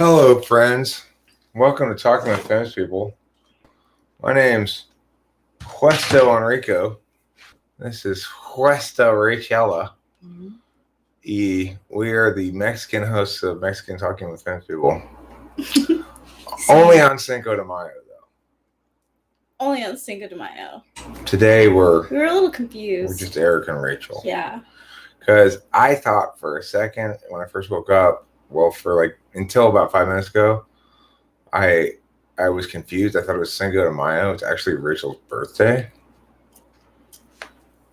Hello, friends. Welcome to Talking with Famous People. My name's Juesto Enrico. This is Juesta Rachela. We are the Mexican hosts of Mexican Talking with Famous People. Only on Cinco de Mayo, though. Only on Cinco de Mayo. Today we were a little confused. We're just Eric and Rachel. Yeah. Because I thought for a second when I first woke up, until about 5 minutes ago, I was confused. I thought it was Cinco de Mayo. It's actually Rachel's birthday.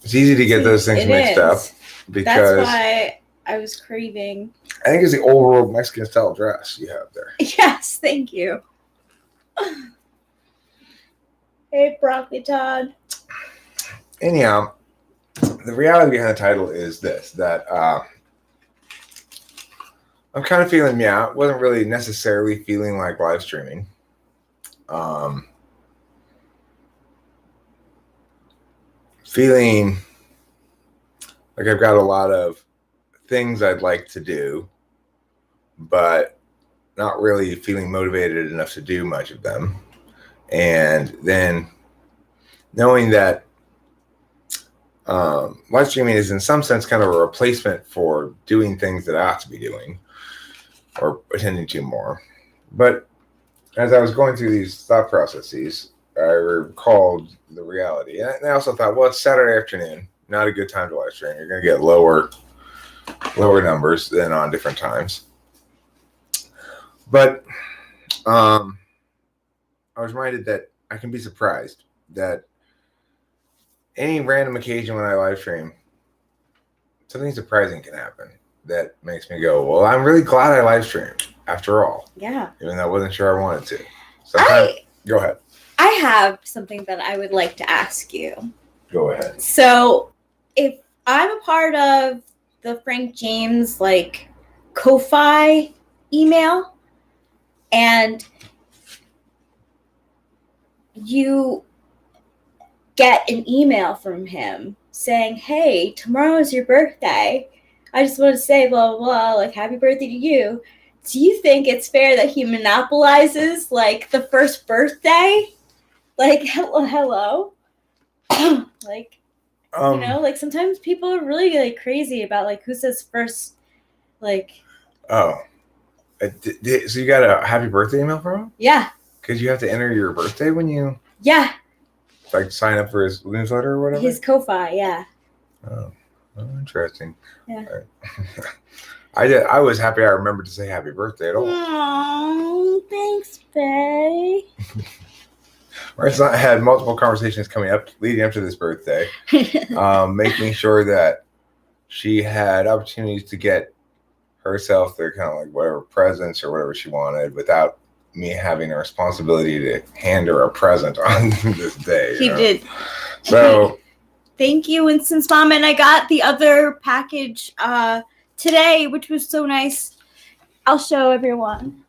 It's easy to get those things mixed up because that's why I was craving. I think it's the old world Mexican style dress you have there. Yes, thank you. Hey, Broccoli Todd. Anyhow, the reality behind the title is this: that I'm kind of feeling wasn't really necessarily feeling like live streaming. Feeling like I've got a lot of things I'd like to do, but not really feeling motivated enough to do much of them. And then knowing that live streaming is in some sense kind of a replacement for doing things that I ought to be doing or attending to more. But as I was going through these thought processes, I recalled the reality. And I also thought, well, it's Saturday afternoon, not a good time to live stream. You're going to get lower numbers than on different times. But I was reminded that I can be surprised that any random occasion when I live stream, something surprising can happen that makes me go, well, I'm really glad I live streamed after all. Yeah. Even though I wasn't sure I wanted to. Sometimes, go ahead. I have something that I would like to ask you. Go ahead. So if I'm a part of the Frank James Ko-Fi email and you get an email from him saying, hey, tomorrow is your birthday. I just want to say blah, blah, blah, happy birthday to you. Do you think it's fair that he monopolizes the first birthday? Hello? Sometimes people are really crazy about who says first, Oh. So you got a happy birthday email from him? Yeah. Because you have to enter your birthday when you... Yeah. Sign up for his newsletter or whatever? His Ko-Fi, yeah. Oh, interesting. Yeah. I was happy I remembered to say happy birthday at all. Oh, thanks, Faye. I had multiple conversations leading up to this birthday, making sure that she had opportunities to get herself their kind of whatever presents or whatever she wanted without me having a responsibility to hand her a present on this day. He did. So thank you, Winston's mom. And I got the other package today, which was so nice. I'll show everyone.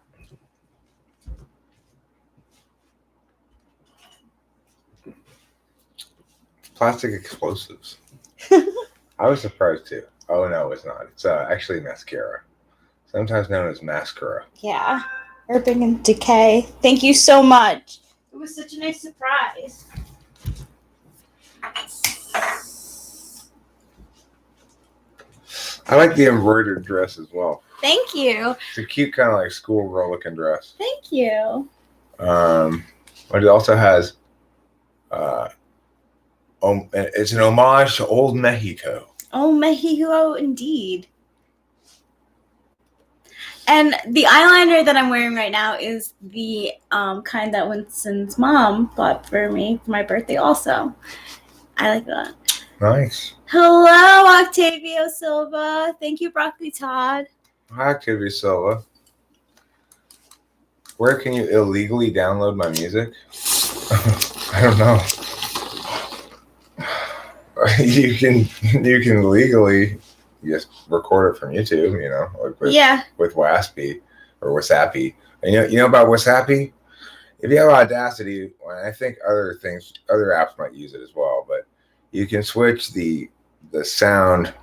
Plastic explosives. I was surprised too. Oh no, it's not. It's actually mascara, sometimes known as mascara. Yeah, Urban Decay. Thank you so much. It was such a nice surprise. I like the embroidered dress as well. Thank you. It's a cute kind of schoolgirl looking dress. Thank you. But it also has it's an homage to old Mexico. Oh, Mexico, indeed. And the eyeliner that I'm wearing right now is the kind that Winston's mom bought for me for my birthday also. I like that. Nice. Hello, Octavio Silva. Thank you, Broccoli Todd. Hi, Octavio Silva. Where can you illegally download my music? I don't know. You can legally just record it from YouTube, with Waspy or Wasappy. And you know about Wasappy? If you have Audacity, I think other apps might use it as well, but you can switch the sound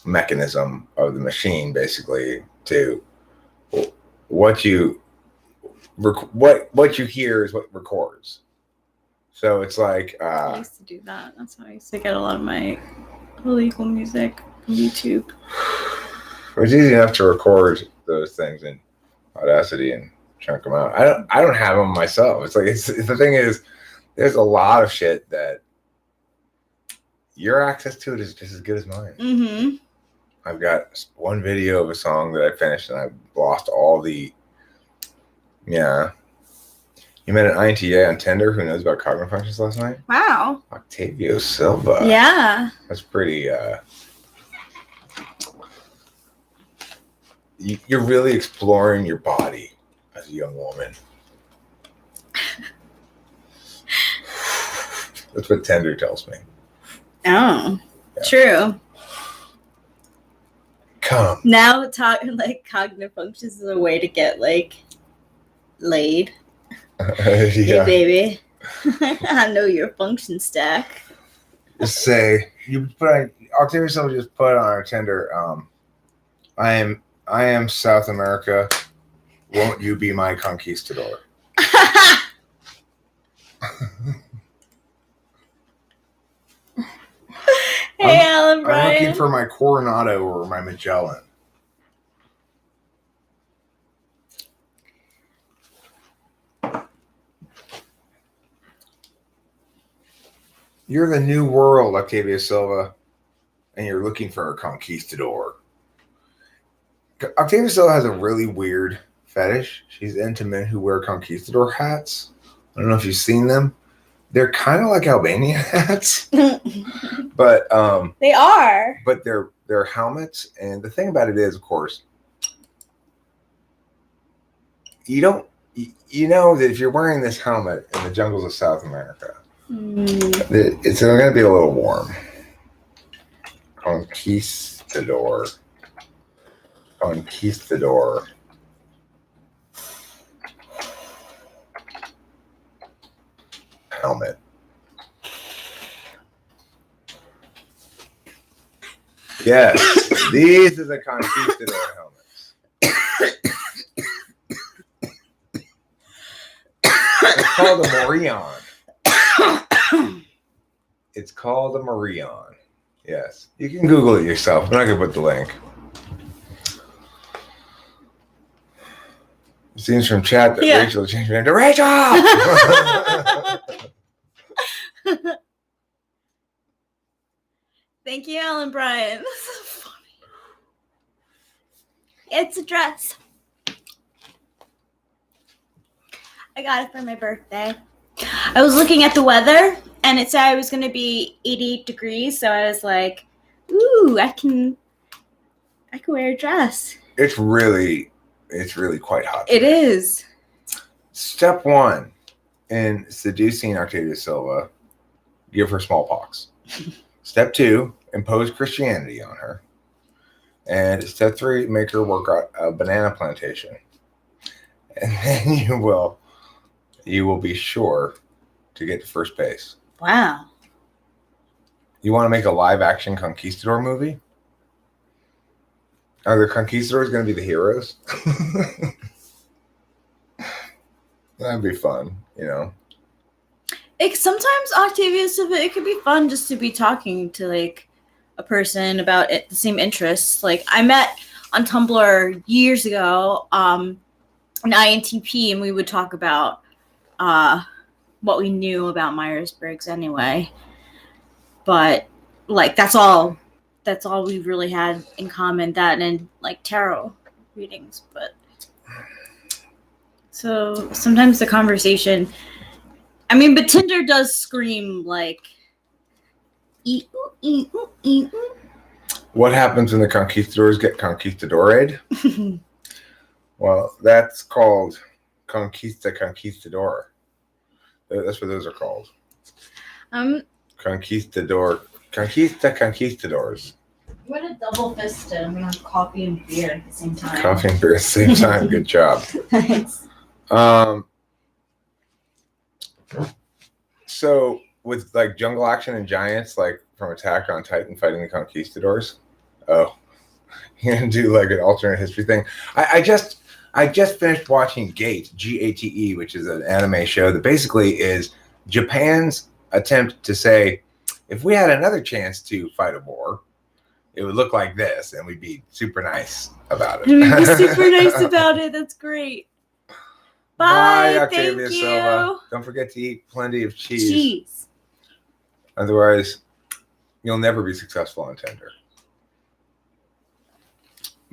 mechanism of the machine basically to what you what you hear is what records. So it's like I used to do that. That's how I used to get a lot of my illegal music from YouTube. it's easy enough to record those things in Audacity and chunk them out. I don't have them myself. It's like the thing is, there's a lot of shit that your access to it is just as good as mine. Mm-hmm. I've got one video of a song that I finished and I lost all the. Yeah. You met an INTA on Tinder who knows about cognitive functions last night? Wow. Octavio Silva. Yeah. That's pretty. You're really exploring your body as a young woman. That's what Tinder tells me. Oh, yeah. True. Come. Now, cognitive functions is a way to get laid. Yeah. Hey, baby. I know your function stack. Just say you put on Octavia Silva. Just put on our Tinder. I am South America. Won't you be my conquistador? Hey, Alan Brian. I'm looking for my Coronado or my Magellan. You're the new world, Octavia Silva, and you're looking for a conquistador. Octavia Silva has a really weird fetish. She's into men who wear conquistador hats. I don't know if you've seen them. They're kind of like Albanian hats, but they are. But they're helmets, and the thing about it is, of course, you know that if you're wearing this helmet in the jungles of South America, it's going to be a little warm. Conquistador helmet. Yes, these are the conquistador helmets. It's called a Morion. It's called a Morion. Yes, you can Google it yourself. I'm not gonna put the link. It seems from chat that Rachel changed her name to Rachel. Thank you, Alan Brian. This is funny. It's a dress. I got it for my birthday. I was looking at the weather, and it said it was going to be 88 degrees, so I was like, "Ooh, I can wear a dress." It's really quite hot. It is. Step 1 in seducing Octavia Silva: give her smallpox. Step 2, impose Christianity on her. And step 3, make her work out a banana plantation. And then you will be sure to get to first base. Wow. You want to make a live action conquistador movie? Are the conquistadors going to be the heroes? That'd be fun, you know. Sometimes Octavia Silva, it could be fun just to be talking to like a person about the same interests. Like I met on Tumblr years ago, an INTP, and we would talk about what we knew about Myers-Briggs anyway. But like that's all we really had in common, that and like tarot readings. But so sometimes the conversation, I mean, but Tinder does scream like What happens when the conquistadors get conquistador'd? Well, that's called conquistador. That's what those are called. Conquistadors. What a double fisted. I'm gonna have coffee and beer at the same time. Coffee and beer at the same time. Good job. Thanks. So with like jungle action and giants, like from Attack on Titan fighting the conquistadors. Oh, you're gonna do like an alternate history thing. I just I just finished watching Gate, Gate, which is an anime show that basically is Japan's attempt to say, if we had another chance to fight a war, it would look like this, and we'd be super nice about it. We'd be super nice about it. That's great. Bye. Octavia Thank you. Silva. Don't forget to eat plenty of cheese. Otherwise, you'll never be successful on Tinder.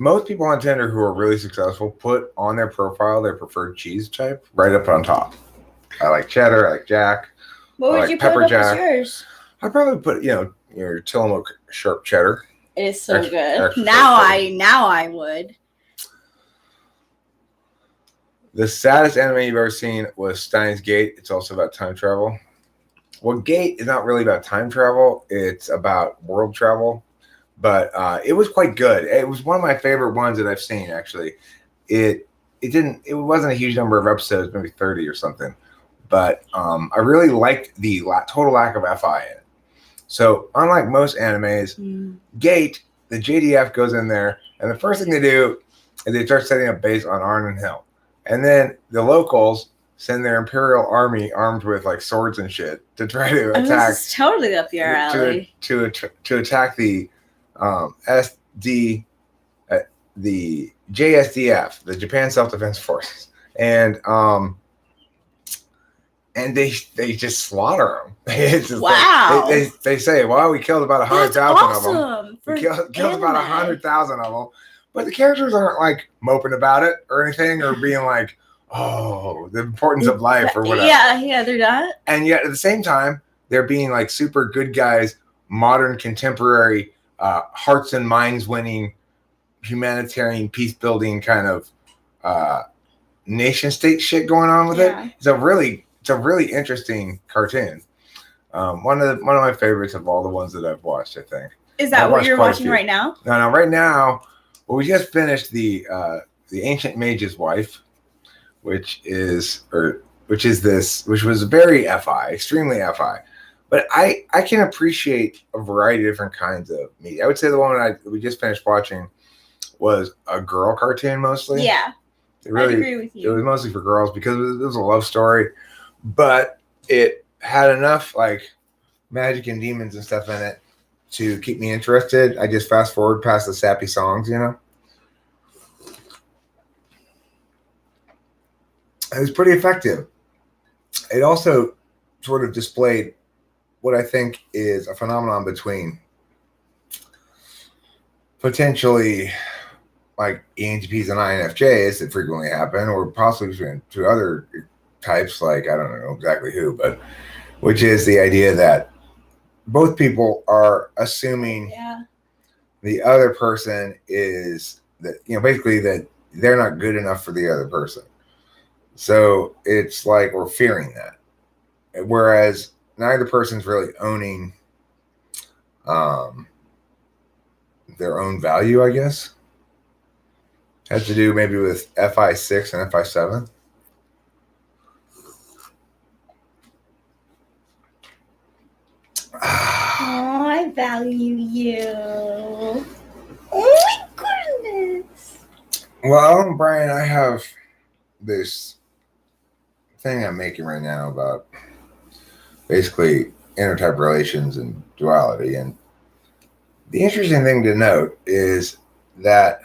Most people on Tinder who are really successful put on their profile their preferred cheese type right up on top. I like cheddar. I like Jack. What would like you pepper put up jack. as yours? I'd probably put, your Tillamook sharp cheddar. It is so Extra- good. extra Now sharp I would. The saddest anime you've ever seen was Steins Gate. It's also about time travel. Well, Gate is not really about time travel. It's about world travel. But it was quite good. It was one of my favorite ones that I've seen, actually. It wasn't a huge number of episodes, maybe 30 or something. But I really liked the total lack of FI in it. So unlike most animes, Gate, the JDF goes in there, and the first thing they do is they start setting up base on Arnon Hill. And then the locals send their Imperial army armed with like swords and shit to try to attack. This is totally up your alley. To attack the the JSDF, the Japan Self Defense Forces, and they just slaughter them. It's just wow! They say, well, we killed about 100,000 of them. We killed about 100,000 of them, but the characters aren't like moping about it or anything, or being like, oh, the importance of life or whatever. Yeah, they're not. And yet at the same time, they're being like super good guys, modern, contemporary, hearts and minds winning, humanitarian, peace building kind of nation state shit going on with it. It's a really interesting cartoon. One of my favorites of all the ones that I've watched, I think. Is that what you're watching right now? No, right now, well, we just finished the Ancient Mage's Wife, which was very FI, extremely FI. But I can appreciate a variety of different kinds of media. I would say the one we just finished watching was a girl cartoon mostly. Yeah, I agree with you. It was mostly for girls because it was a love story, but it had enough like magic and demons and stuff in it to keep me interested. I just fast forward past the sappy songs, It was pretty effective. It also sort of displayed what I think is a phenomenon between potentially like ENTPs and INFJs that frequently happen, or possibly between two other types, like I don't know exactly who, but which is the idea that both people are assuming the other person is that, basically that they're not good enough for the other person. So it's like we're fearing that. Whereas neither person's really owning their own value, I guess. Has to do maybe with FI6 and FI7. Oh, I value you. Oh my goodness. Well, Brian, I have this thing I'm making right now about basically intertype relations and duality. And the interesting thing to note is that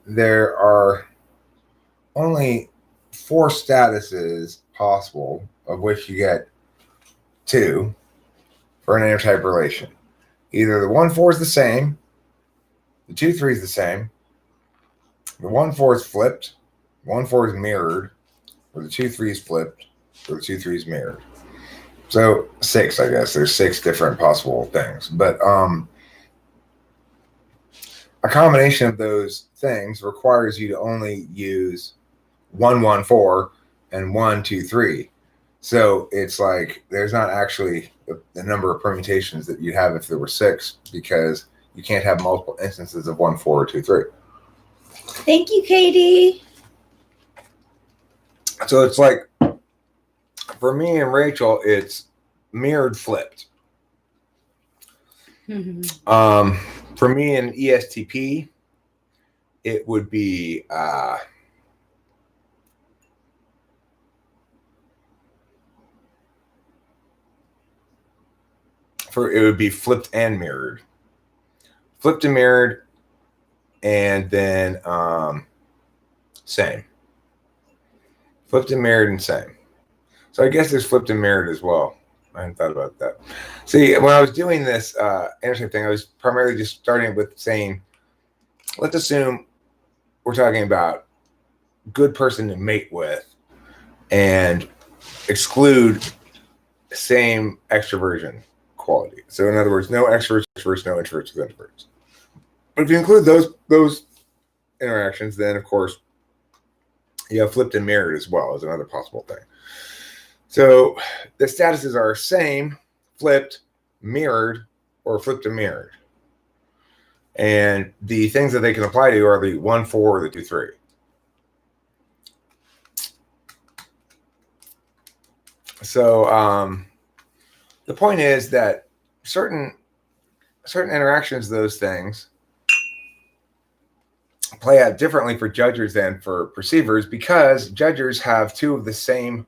there are only 4 statuses possible, of which you get 2 for an intertype relation. Either the 1-4 is the same, the 2-3 is the same, the 1-4 is flipped, 1-4 is mirrored, or the 2-3 is flipped, or the 2-3 is mirrored. So 6, I guess. There's 6 different possible things. But a combination of those things requires you to only use 1-1-4 and 1-2-3. So it's like there's not actually the number of permutations that you'd have if there were 6, because you can't have multiple instances of 1-4 or 2-3. Thank you, Katie. So it's like, for me and Rachel, it's mirrored flipped. For me and ESTP, it would be flipped and mirrored. Flipped and mirrored, and then same. Flipped and mirrored and same. So I guess there's flipped and mirrored as well. I hadn't thought about that. See, when I was doing this interesting thing, I was primarily just starting with saying, let's assume we're talking about good person to mate with and exclude same extroversion quality. So in other words, no extroverts, no introverts with introverts. But if you include those interactions, then of course you have flipped and mirrored as well as another possible thing. So the statuses are same, flipped, mirrored, or flipped and mirrored. And the things that they can apply to are the 1, 4, or the 2, 3. So the point is that certain interactions, those things play out differently for judgers than for perceivers, because judgers have two of the same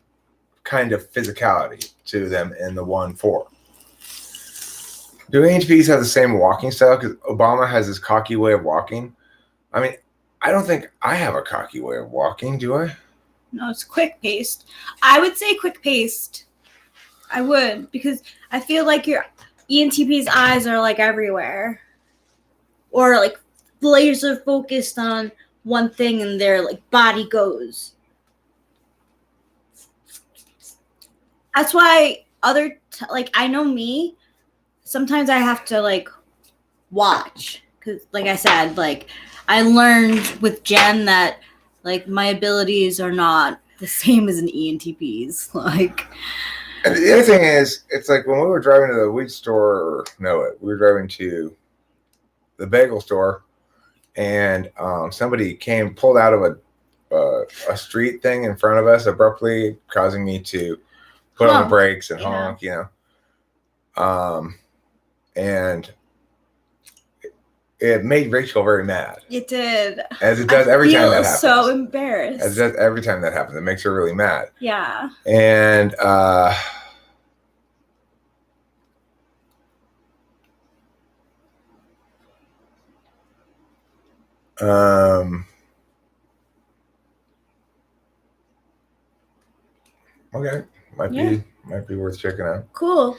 kind of physicality to them in the 1, 4. Do ENTPs have the same walking style? Because Obama has this cocky way of walking. I mean, I don't think I have a cocky way of walking, do I? No, it's quick paced. I would say quick paced. I would, because I feel like your ENTP's eyes are like everywhere, or like laser focused on one thing, and their like body goes. That's why like I know me. Sometimes I have to like watch, because like I said, like I learned with Jen that like my abilities are not the same as an ENTP's. Like, and the other thing is, it's like when we were driving to the wheat store, we were driving to the bagel store, and somebody pulled out of a street thing in front of us abruptly, causing me to put on the brakes and honk, and it made Rachel very mad. It did. As it does every time that happens. So embarrassed. As it does every time that happens. It makes her really mad. Yeah. And okay. Might be worth checking out. Cool.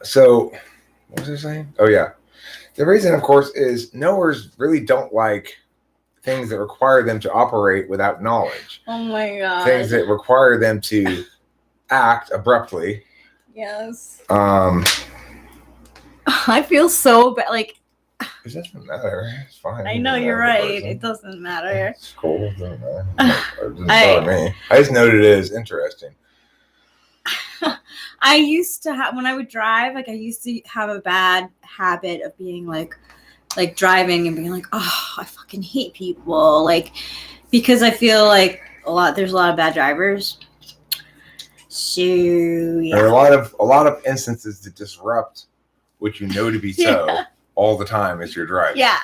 So what was I saying? Oh yeah. The reason, of course, is knowers really don't like things that require them to operate without knowledge. Oh my god. Things that require them to act abruptly. Yes. I feel so bad. Like, it doesn't matter. It's fine. I know you're right. It doesn't matter. It's cool. It doesn't matter. It doesn't bother me. I just noted it as interesting. I used to have, when I would drive, like I used to have a bad habit of being like driving and being like, oh, I fucking hate people. Like, because I feel like there's a lot of bad drivers. So yeah. There are a lot of instances that disrupt what you know to be so all the time as you're driving. Yeah.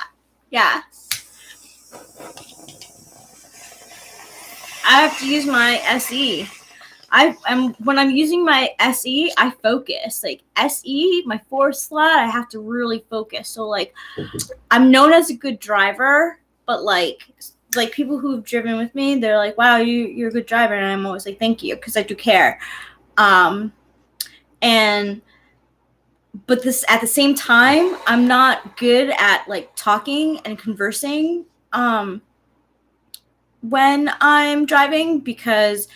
Yeah. I have to use my SE. When I'm using my SE, I focus. Like SE, my 4 slot, I have to really focus. So like, I'm known as a good driver, but like people who've driven with me, they're like, "Wow, you're a good driver," and I'm always like, "Thank you," because I do care. But this at the same time, I'm not good at like talking and conversing when I'm driving, because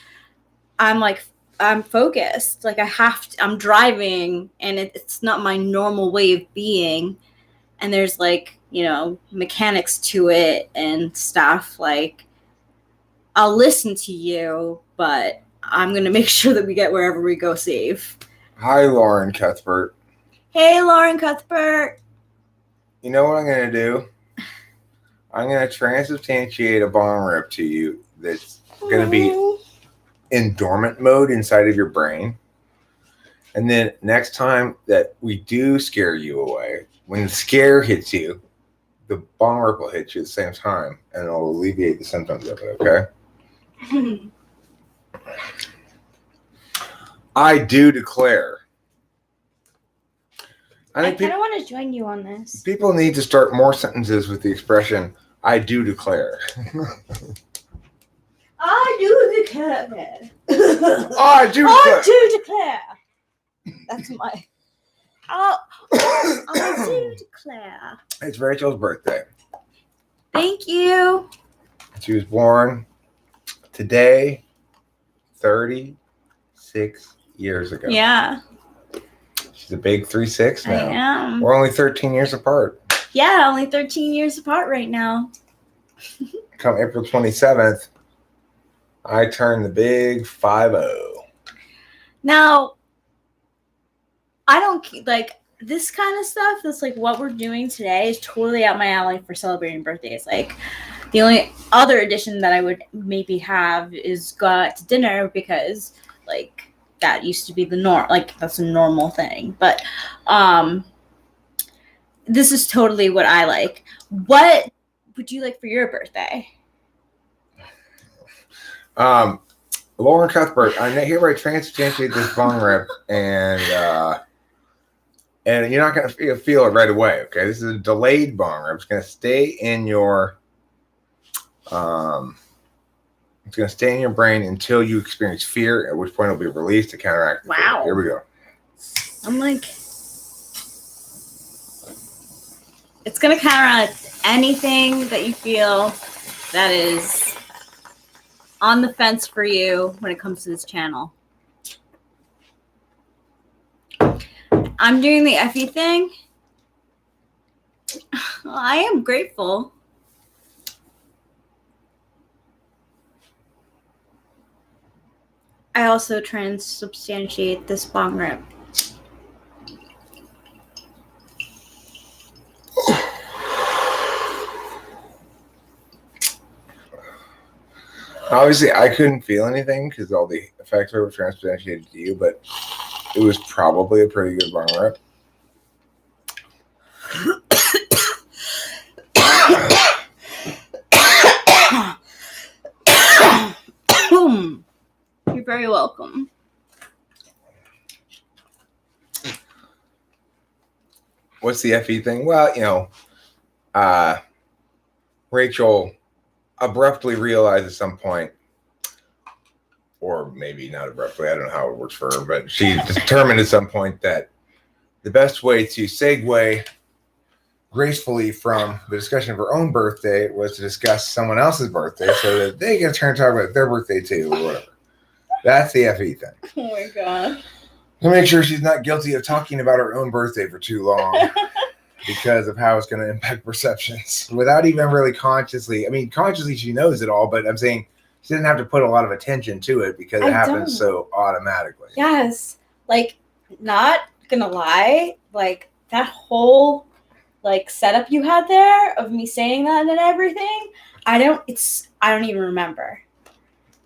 I'm focused. Like I'm driving, and it's not my normal way of being. And there's like, mechanics to it and stuff. Like, I'll listen to you, but I'm going to make sure that we get wherever we go safe. Hi, Lauren Cuthbert. Hey, Lauren Cuthbert. You know what I'm going to do? I'm going to transubstantiate a bomb rip to you that's going to be in dormant mode inside of your brain. And then next time that we do scare you away, when the scare hits you, the bong rip will hit you at the same time, and it'll alleviate the symptoms of it. Okay. I do declare. I think kind of want to join you on this. People need to start more sentences with the expression "I do declare." I do declare. I do declare. I do declare. That's my. Oh, I do declare. It's Rachel's birthday. Thank you. She was born today, 36 years ago. Yeah. She's a big 3-6 now. I am. We're only 13 years apart. Yeah, only 13 years apart right now. Come April 27th, I turn the big 50. Now, I don't like this kind of stuff. That's like what we're doing today is totally out my alley for celebrating birthdays. Like the only other addition that I would maybe have is go out to dinner because like that used to be the norm. Like that's a normal thing. But this is totally what I like. What would you like for your birthday? Lauren Cuthbert, I hereby transubstantiate this bong rip, and you're not going to feel it right away. Okay, this is a delayed bong rip. It's going to stay in your it's going to stay in your brain until you experience fear, at which point it'll be released to counteract. Wow. Here we go. I'm like, it's going to counteract anything that you feel that is on the fence for you when it comes to this channel. I'm doing the Effie thing. I am grateful. I also transubstantiate this bong rip. Obviously, I couldn't feel anything because all the effects were transubstantiated to you, but it was probably a pretty good bong rip. You're very welcome. What's the FE thing? Well, Rachel abruptly realized at some point, or maybe not abruptly, I don't know how it works for her, but she determined at some point that the best way to segue gracefully from the discussion of her own birthday was to discuss someone else's birthday so that they get a turn to talk about their birthday too, or whatever. That's the FE thing. Oh my god. To make sure she's not guilty of talking about her own birthday for too long because of how it's going to impact perceptions without even really consciously. I mean, consciously she knows it all, but I'm saying she doesn't have to put a lot of attention to it because it happens so automatically. Yes. Like, not gonna lie, like that whole like setup you had there of me saying that and everything, I don't even remember.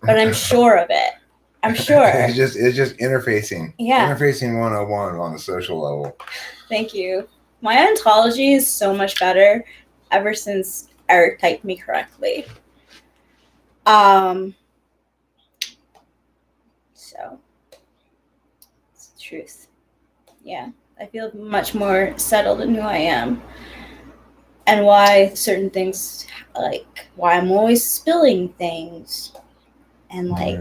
But I'm sure of it. I'm sure. It's just interfacing. Yeah. Interfacing 101 on the social level. Thank you. My ontology is so much better ever since Eric typed me correctly. So it's the truth. Yeah. I feel much more settled in who I am. And why certain things, like why I'm always spilling things. And like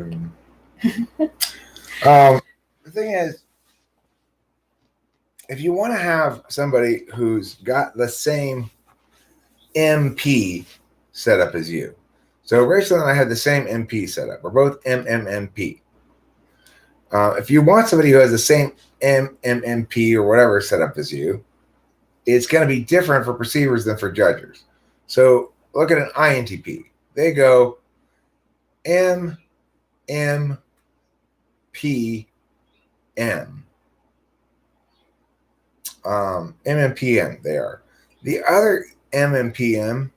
the thing is, if you want to have somebody who's got the same MP setup as you, so Rachel and I had the same MP setup. We're both MMMP. If you want somebody who has the same MMMP or whatever setup as you, it's going to be different for perceivers than for judgers. So look at an INTP. They go MMPM. MMPM, they are. The other MMPM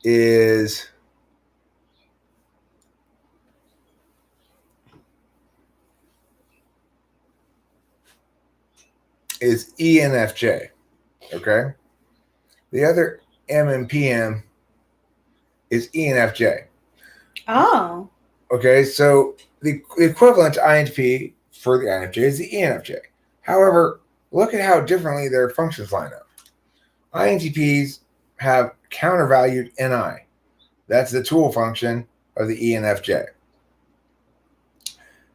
is ENFJ. Okay. The other M and PM is ENFJ. Oh. Okay, so the equivalent to INTP for the INFJ is the ENFJ. However, look at how differently their functions line up. INTPs have countervalued NI. That's the tool function of the ENFJ.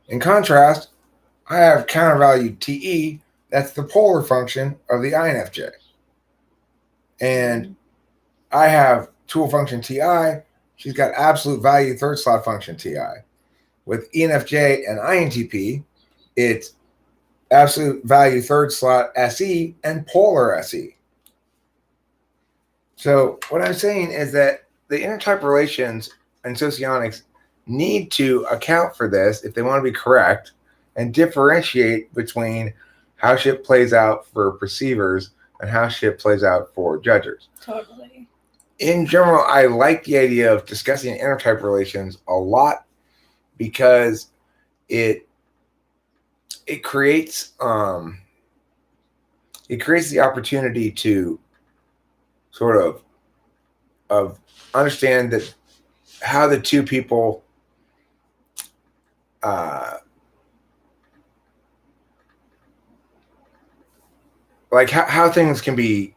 In contrast, I have countervalued TE. That's the polar function of the INFJ. And I have tool function TI. She's got absolute value third slot function TI. With ENFJ and INTP, it's absolute value third slot SE and polar SE. So what I'm saying is that the intertype relations and socionics need to account for this if they want to be correct and differentiate between how shit plays out for perceivers and how shit plays out for judgers. Totally. In general, I like the idea of discussing intertype relations a lot because it creates the opportunity to sort of understand that how the two people like how things can be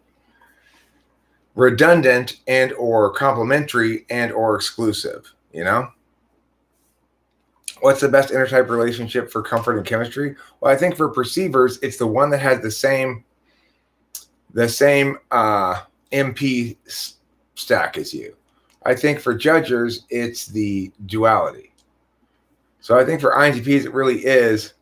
redundant and or complementary and or exclusive, you know? What's the best intertype relationship for comfort and chemistry? Well, I think for perceivers, it's the one that has the same MP stack as you. I think for judgers, it's the duality. So I think for INTPs, it really is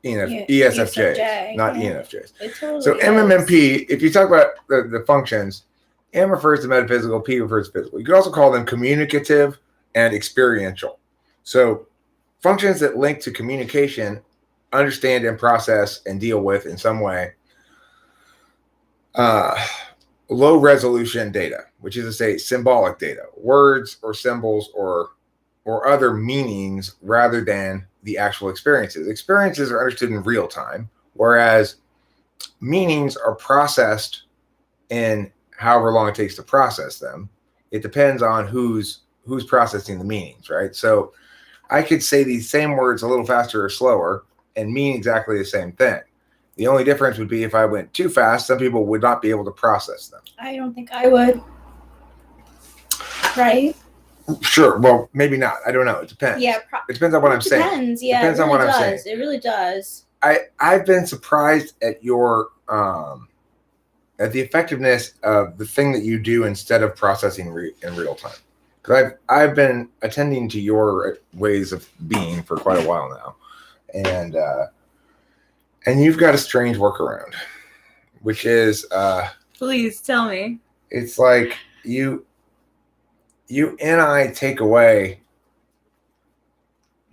ESFJs, not ENFJs. Totally so MMMP, if you talk about the functions, M refers to metaphysical, P refers to physical. You could also call them communicative and experiential. So functions that link to communication, understand and process and deal with in some way low resolution data, which is to say symbolic data, words or symbols or other meanings rather than the actual experiences. Experiences are understood in real time, whereas meanings are processed in however long it takes to process them. It depends on who's processing the meanings, right? So I could say these same words a little faster or slower and mean exactly the same thing. The only difference would be if I went too fast, some people would not be able to process them. I don't think I would. Right? Sure. Well, maybe not. I don't know. It depends. Yeah. It depends on what I'm saying. Depends. Yeah. Depends on what I'm saying. It really does. I've been surprised at your at the effectiveness of the thing that you do instead of processing in real time. Because I've been attending to your ways of being for quite a while now, and you've got a strange workaround, which is please tell me. It's like you and I take away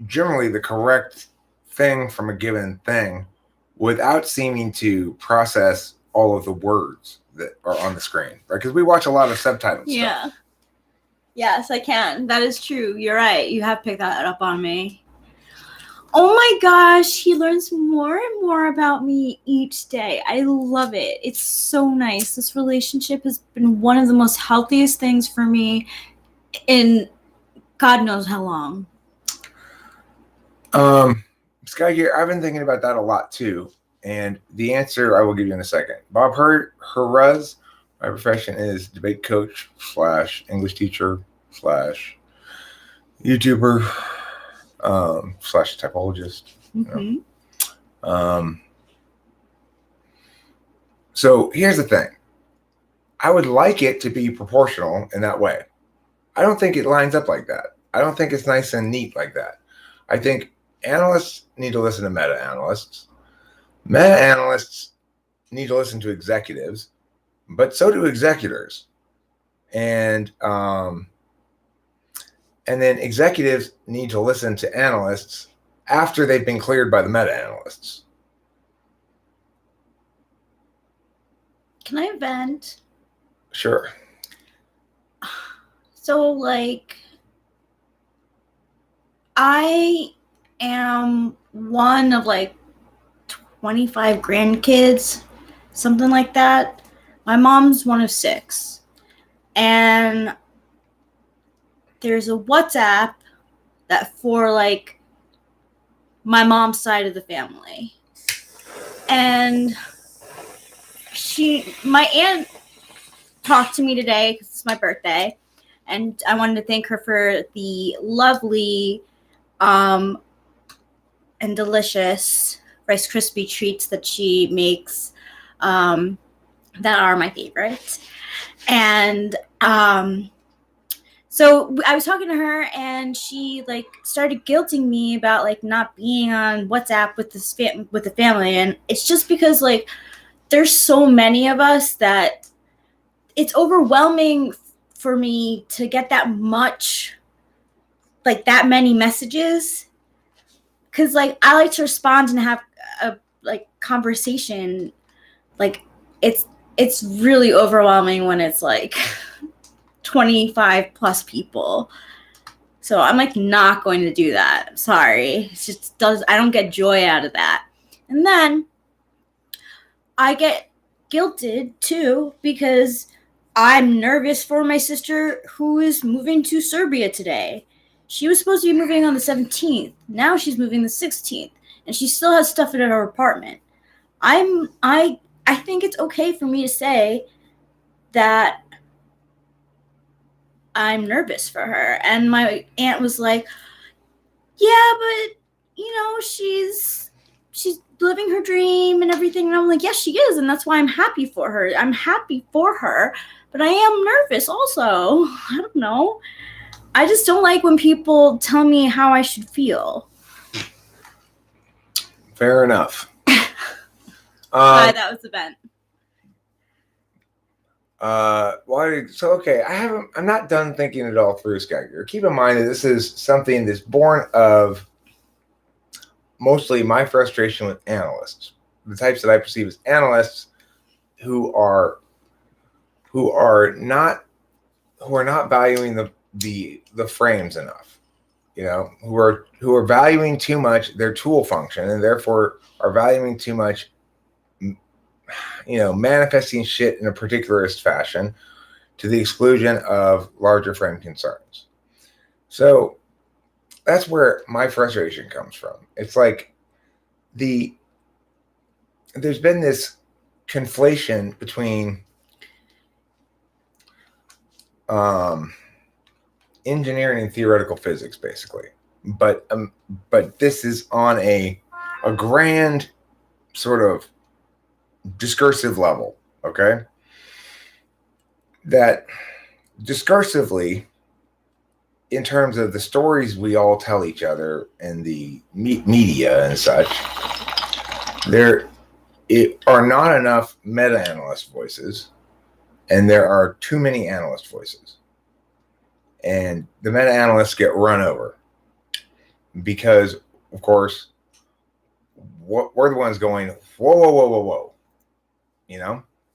generally the correct thing from a given thing without seeming to process all of the words that are on the screen, right? Because we watch a lot of subtitles. Yeah. Stuff. Yes, I can. That is true. You're right. You have picked that up on me. Oh my gosh, he learns more and more about me each day. I love it. It's so nice. This relationship has been one of the most healthiest things for me in God knows how long. Sky Gear, I've been thinking about that a lot too. And the answer I will give you in a second. Bob Herruz, my profession is debate coach / English teacher / YouTuber / typologist. Mm-hmm. You know? So here's the thing. I would like it to be proportional in that way. I don't think it lines up like that. I don't think it's nice and neat like that. I think analysts need to listen to meta-analysts. Meta-analysts need to listen to executives, but so do executors. And then executives need to listen to analysts after they've been cleared by the meta-analysts. Can I vent? Sure. So, like, I am one of, 25 grandkids, something like that. My mom's one of 6. And there's a WhatsApp that for like my mom's side of the family. And my aunt talked to me today because it's my birthday. And I wanted to thank her for the lovely and delicious Rice Krispie treats that she makes that are my favorite. And so I was talking to her, and she like started guilting me about like not being on WhatsApp with with the family, and it's just because like there's so many of us that it's overwhelming for me to get that many messages, because like I like to respond and have a like conversation. Like it's really overwhelming when it's like 25 plus people. So I'm like not going to do that. I'm sorry. I don't get joy out of that. And then I get guilted too because I'm nervous for my sister who is moving to Serbia today. She was supposed to be moving on the 17th. Now she's moving the 16th, and she still has stuff in her apartment. I think it's okay for me to say that I'm nervous for her. And my aunt was like, "Yeah, but she's living her dream and everything." And I'm like, "Yes, she is, and that's why I'm happy for her. I'm happy for her, but I am nervous also." I don't know. I just don't like when people tell me how I should feel. Fair enough. That was the vent. Okay, I'm not done thinking it all through, Skyger. Keep in mind that this is something that's born of mostly my frustration with analysts, the types that I perceive as analysts who are not valuing the frames enough, who are valuing too much their tool function, and therefore are valuing too much manifesting shit in a particularist fashion to the exclusion of larger frame concerns. So that's where my frustration comes from. It's like there's been this conflation between engineering and theoretical physics, basically. But this is on a grand sort of discursive level, okay? That discursively, in terms of the stories we all tell each other and the media and such, there are not enough meta-analyst voices, and there are too many analyst voices. And the meta-analysts get run over because, of course, we're the ones going, whoa, whoa, whoa, whoa, whoa.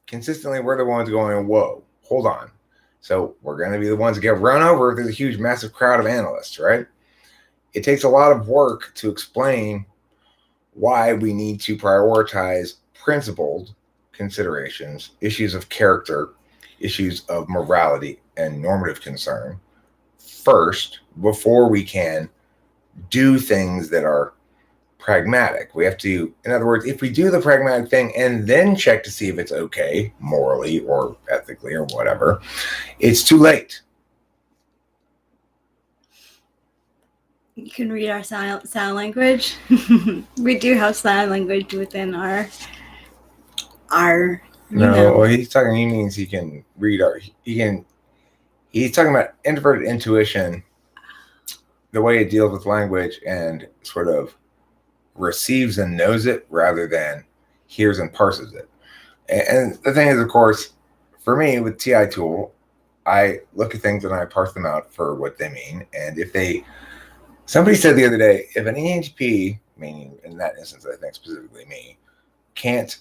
Consistently, we're the ones going, whoa, hold on. So we're going to be the ones that get run over if there's a huge, massive crowd of analysts, right? It takes a lot of work to explain why we need to prioritize principled considerations, issues of character, issues of morality and normative concern first before we can do things that are pragmatic. We have to, in other words, if we do the pragmatic thing and then check to see if it's okay morally or ethically or whatever, it's too late. You can read our sign language. We do have sign language within our No, well, he's talking, he means he can read he's talking about introverted intuition, the way it deals with language and sort of receives and knows it rather than hears and parses it. And the thing is, of course, for me with TI tool, I look at things and I parse them out for what they mean. And somebody said the other day, if an ENTP, meaning in that instance, I think specifically me, can't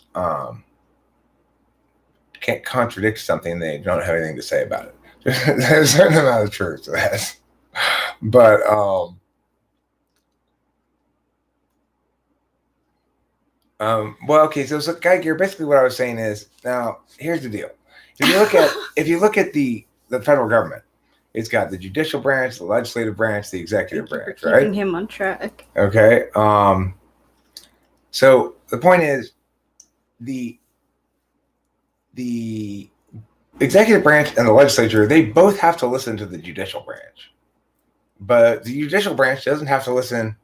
contradict something, they don't have anything to say about it. There's a certain amount of truth to that. But well, okay, so Geiger, basically what I was saying is, now here's the deal. if you look at the federal government, it's got the judicial branch, the legislative branch, the executive branch, right? Keeping him on track. Okay. So the point is, the executive branch and the legislature, they both have to listen to the judicial branch, but the judicial branch doesn't have to listen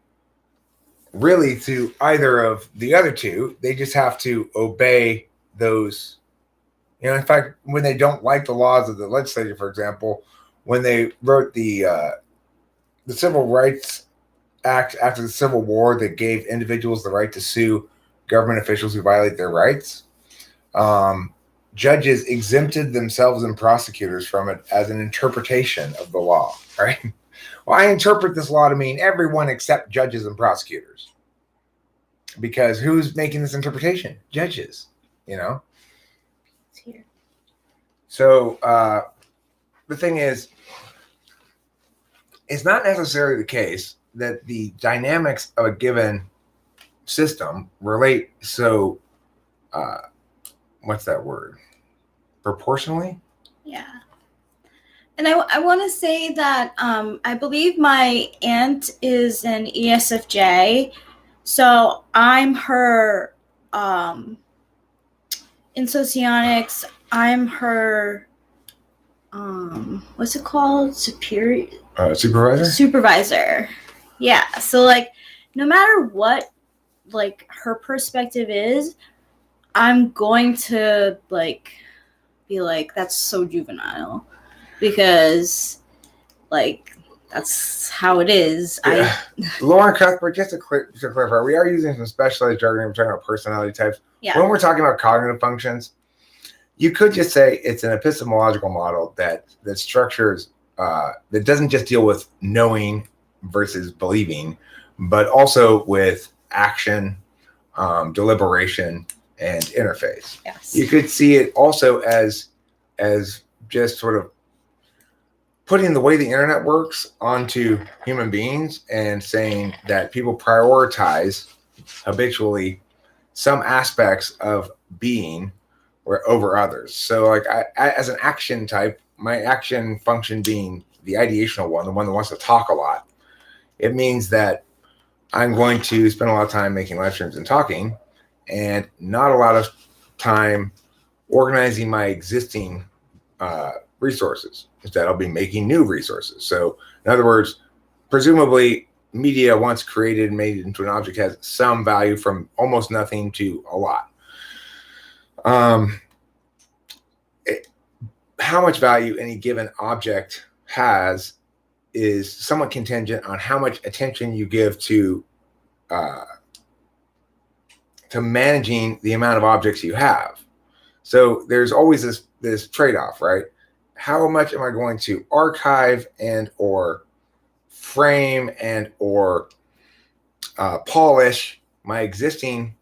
really to either of the other two. They just have to obey those. In fact, when they don't like the laws of the legislature, for example, when they wrote the Civil Rights Act after the Civil War that gave individuals the right to sue government officials who violate their rights, judges exempted themselves and prosecutors from it as an interpretation of the law, right? Well, I interpret this law to mean everyone except judges and prosecutors. Because who's making this interpretation? Judges, It's here. So the thing is, it's not necessarily the case that the dynamics of a given system relate so, what's that word? Proportionally? Yeah. And I want to say that I believe my aunt is an ESFJ, so I'm her, in socionics, I'm her, what's it called? Supervisor. Yeah. So, like, no matter what, like, her perspective is, I'm going to, like, be like, that's so juvenile, because, like, that's how it is. Yeah. Lauren Cuthbert, just to clarify, we are using some specialized jargon. We're talking about personality types. Yeah. When we're talking about cognitive functions, you could just say it's an epistemological model that structures, that doesn't just deal with knowing versus believing, but also with action, deliberation, and interface. Yes. You could see it also as just sort of putting the way the internet works onto human beings and saying that people prioritize habitually some aspects of being over others. So, like, I, as an action type, my action function being the ideational one, the one that wants to talk a lot, it means that I'm going to spend a lot of time making live streams and talking, and not a lot of time organizing my existing resources. Instead, I'll be making new resources. So, in other words, presumably, media once created and made into an object has some value from almost nothing to a lot. How much value any given object has is somewhat contingent on how much attention you give to managing the amount of objects you have. So there's always this trade-off, right? How much am I going to archive and or frame and or polish my existing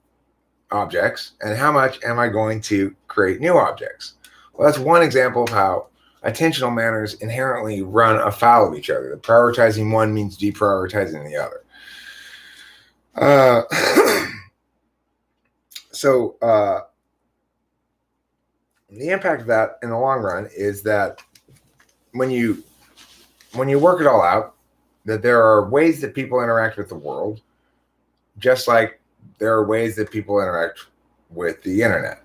objects, and how much am I going to create new objects? Well, that's one example of how attentional manners inherently run afoul of each other. The prioritizing one means deprioritizing the other. So the impact of that in the long run is that when you work it all out, that there are ways that people interact with the world, just like there are ways that people interact with the internet.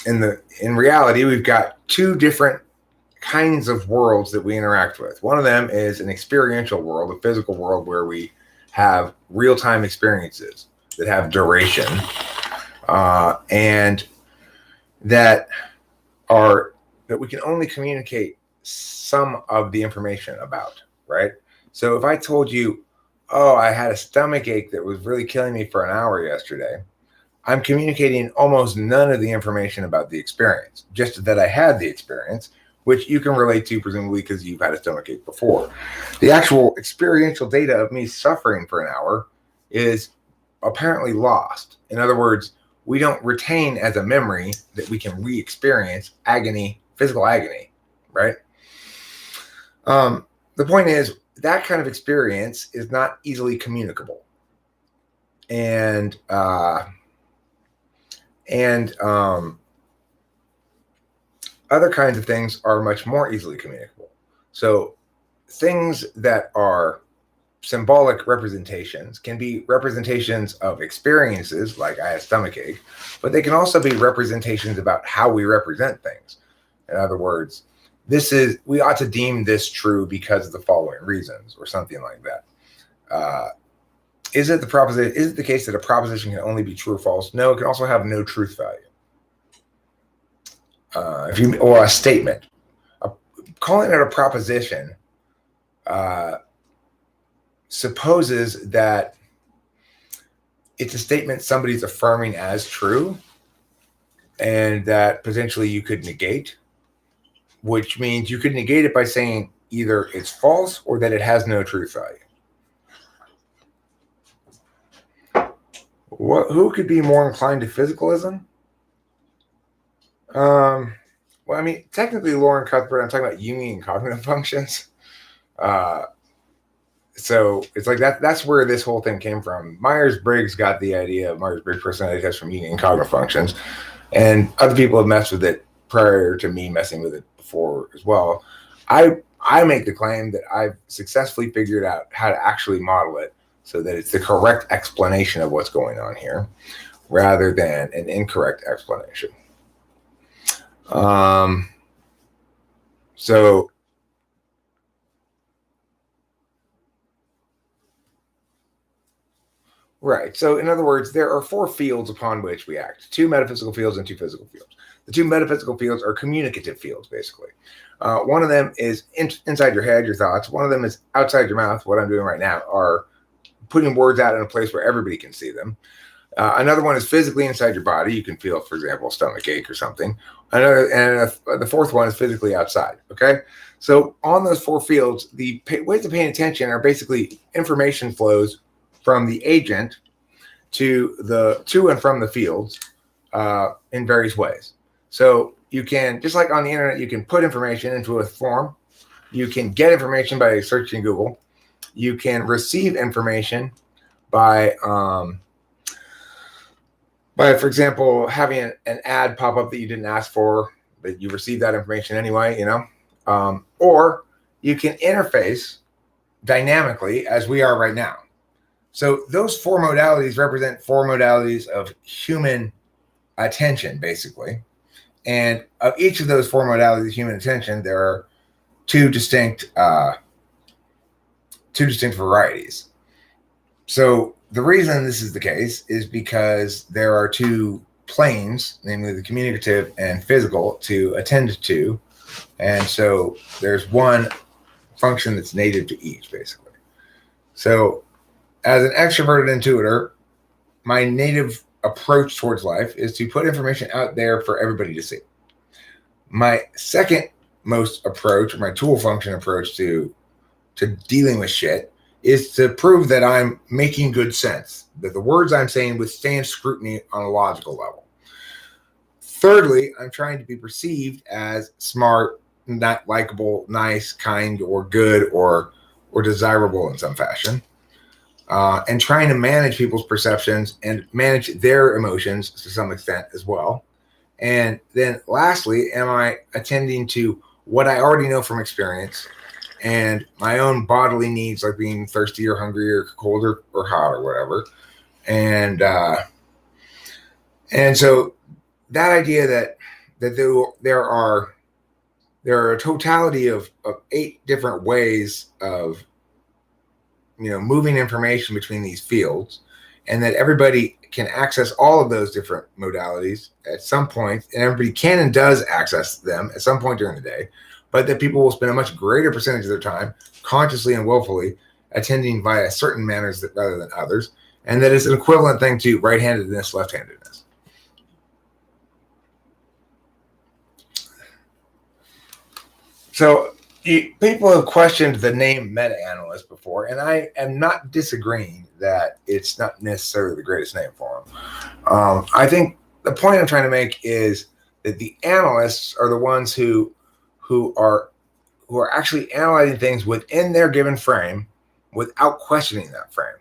In reality, we've got two different kinds of worlds that we interact with. One of them is an experiential world, a physical world where we have real-time experiences that have duration, and that we can only communicate some of the information about, right? So if I told you, oh, I had a stomach ache that was really killing me for an hour yesterday, I'm communicating almost none of the information about the experience, just that I had the experience, which you can relate to presumably because you've had a stomach ache before. The actual experiential data of me suffering for an hour is apparently lost. In other words, we don't retain as a memory that we can re-experience agony, physical agony, right? The point is, that kind of experience is not easily communicable. And other kinds of things are much more easily communicable. So things that are symbolic representations can be representations of experiences, like I had a stomach ache, but they can also be representations about how we represent things. In other words, we ought to deem this true because of the following reasons, or something like that. Is it the case that a proposition can only be true or false? No, it can also have no truth value. Or a statement, calling it a proposition supposes that it's a statement somebody's affirming as true, and that potentially you could negate, which means you could negate it by saying either it's false or that it has no truth value. Who could be more inclined to physicalism? Well, I mean, technically, Lauren Cuthbert, I'm talking about Jungian cognitive functions. So it's like that's where this whole thing came from. Myers-Briggs got the idea of Myers-Briggs personality test from Jungian cognitive functions, and other people have messed with it prior to me messing with it before as well. I make the claim that I've successfully figured out how to actually model it so that it's the correct explanation of what's going on here, rather than an incorrect explanation. Right. So, in other words, there are 4 fields upon which we act: 2 metaphysical fields and 2 physical fields. The 2 metaphysical fields are communicative fields, basically. One of them is inside your head, your thoughts. One of them is outside your mouth. What I'm doing right now are putting words out in a place where everybody can see them. Another one is physically inside your body. You can feel, for example, a stomach ache or something. The 4th one is physically outside. Okay. So on those 4 fields, the ways of paying attention are basically information flows from the agent to and from the fields in various ways. So you can, just like on the internet, you can put information into a form. You can get information by searching Google. You can receive information by for example, having an ad pop up that you didn't ask for, but you received that information anyway, or you can interface dynamically as we are right now. So those 4 modalities represent 4 modalities of human attention, basically. And of each of those 4 modalities of human attention, there are two distinct varieties. So the reason this is the case is because there are 2 planes, namely the communicative and physical, to attend to. And so there's one function that's native to each, basically. So as an extroverted intuitor, my native approach towards life is to put information out there for everybody to see. My second most approach, or my tool function approach to dealing with shit, is to prove that I'm making good sense, that the words I'm saying withstand scrutiny on a logical level. Thirdly, I'm trying to be perceived as smart, not likable, nice, kind, or good, or desirable in some fashion. And trying to manage people's perceptions and manage their emotions to some extent as well. And then lastly, am I attending to what I already know from experience and my own bodily needs, like being thirsty or hungry or cold or hot or whatever. And so that idea that there are a totality of 8 different ways of moving information between these fields, and that everybody can access all of those different modalities at some point, and everybody can and does access them at some point during the day, but that people will spend a much greater percentage of their time consciously and willfully attending via certain manners rather than others, and that is an equivalent thing to right-handedness, left-handedness. So people have questioned the name meta-analyst before, and I am not disagreeing that it's not necessarily the greatest name for them. I think the point I'm trying to make is that the analysts are the ones who are actually analyzing things within their given frame without questioning that frame.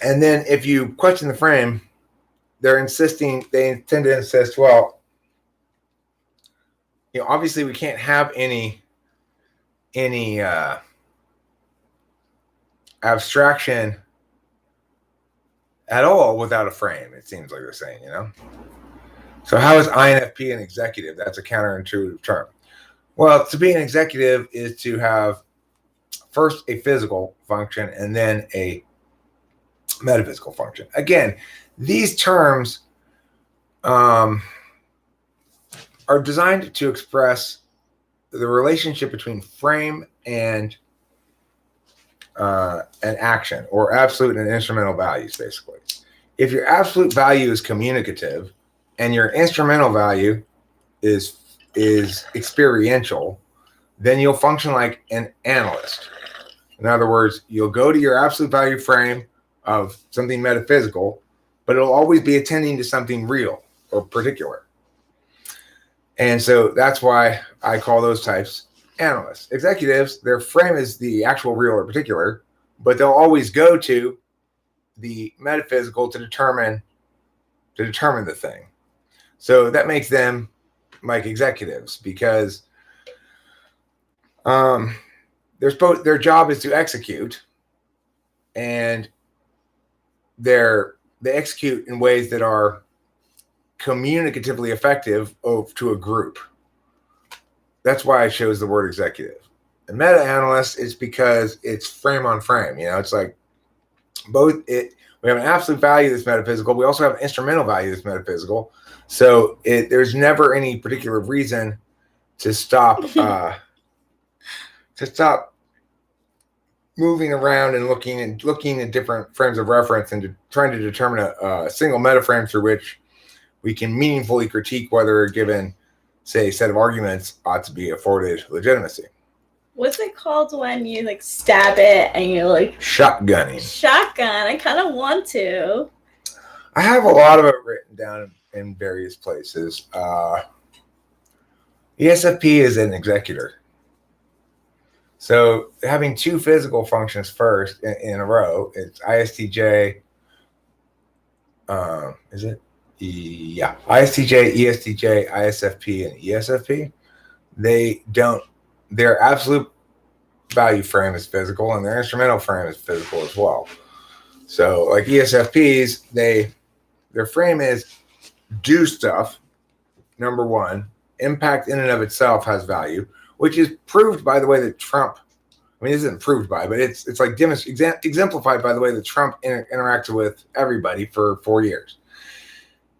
And then if you question the frame, they tend to insist, well, obviously we can't have any abstraction at all without a frame. It seems like they're saying, So how is INFP an executive? That's a counterintuitive term. Well, to be an executive is to have first a physical function and then a metaphysical function. Again, these terms are designed to express the relationship between frame and action, or absolute and instrumental values, basically. If your absolute value is communicative and your instrumental value is experiential, then you'll function like an analyst. In other words, you'll go to your absolute value frame of something metaphysical, but it'll always be attending to something real or particular. And so that's why I call those types analysts. Executives, their frame is the actual real or particular, but they'll always go to the metaphysical to determine the thing. So that makes them like executives, because their job is to execute, and they execute in ways that are communicatively effective to a group. That's why I chose the word executive. And meta-analyst is because it's frame on frame. It's like we have an absolute value that's metaphysical. We also have an instrumental value that's metaphysical. So there's never any particular reason to stop moving around and looking at different frames of reference and trying to determine a single metaframe through which we can meaningfully critique whether a given, say, set of arguments ought to be afforded legitimacy. What's it called when you stab it and you're shotgunning? Shotgun. I kind of want to. I have a lot of it written down in various places. ESFP is an executor. So having two physical functions first in a row, it's ISTJ. Is it? Yeah. ISTJ, ESTJ, ISFP, and ESFP. Their absolute value frame is physical and their instrumental frame is physical as well. So like ESFPs, their frame is do stuff. Number one, impact in and of itself has value, which is proved by the way that Trump, it isn't proved by, but it's like exemplified by the way that Trump interacted with everybody for 4 years.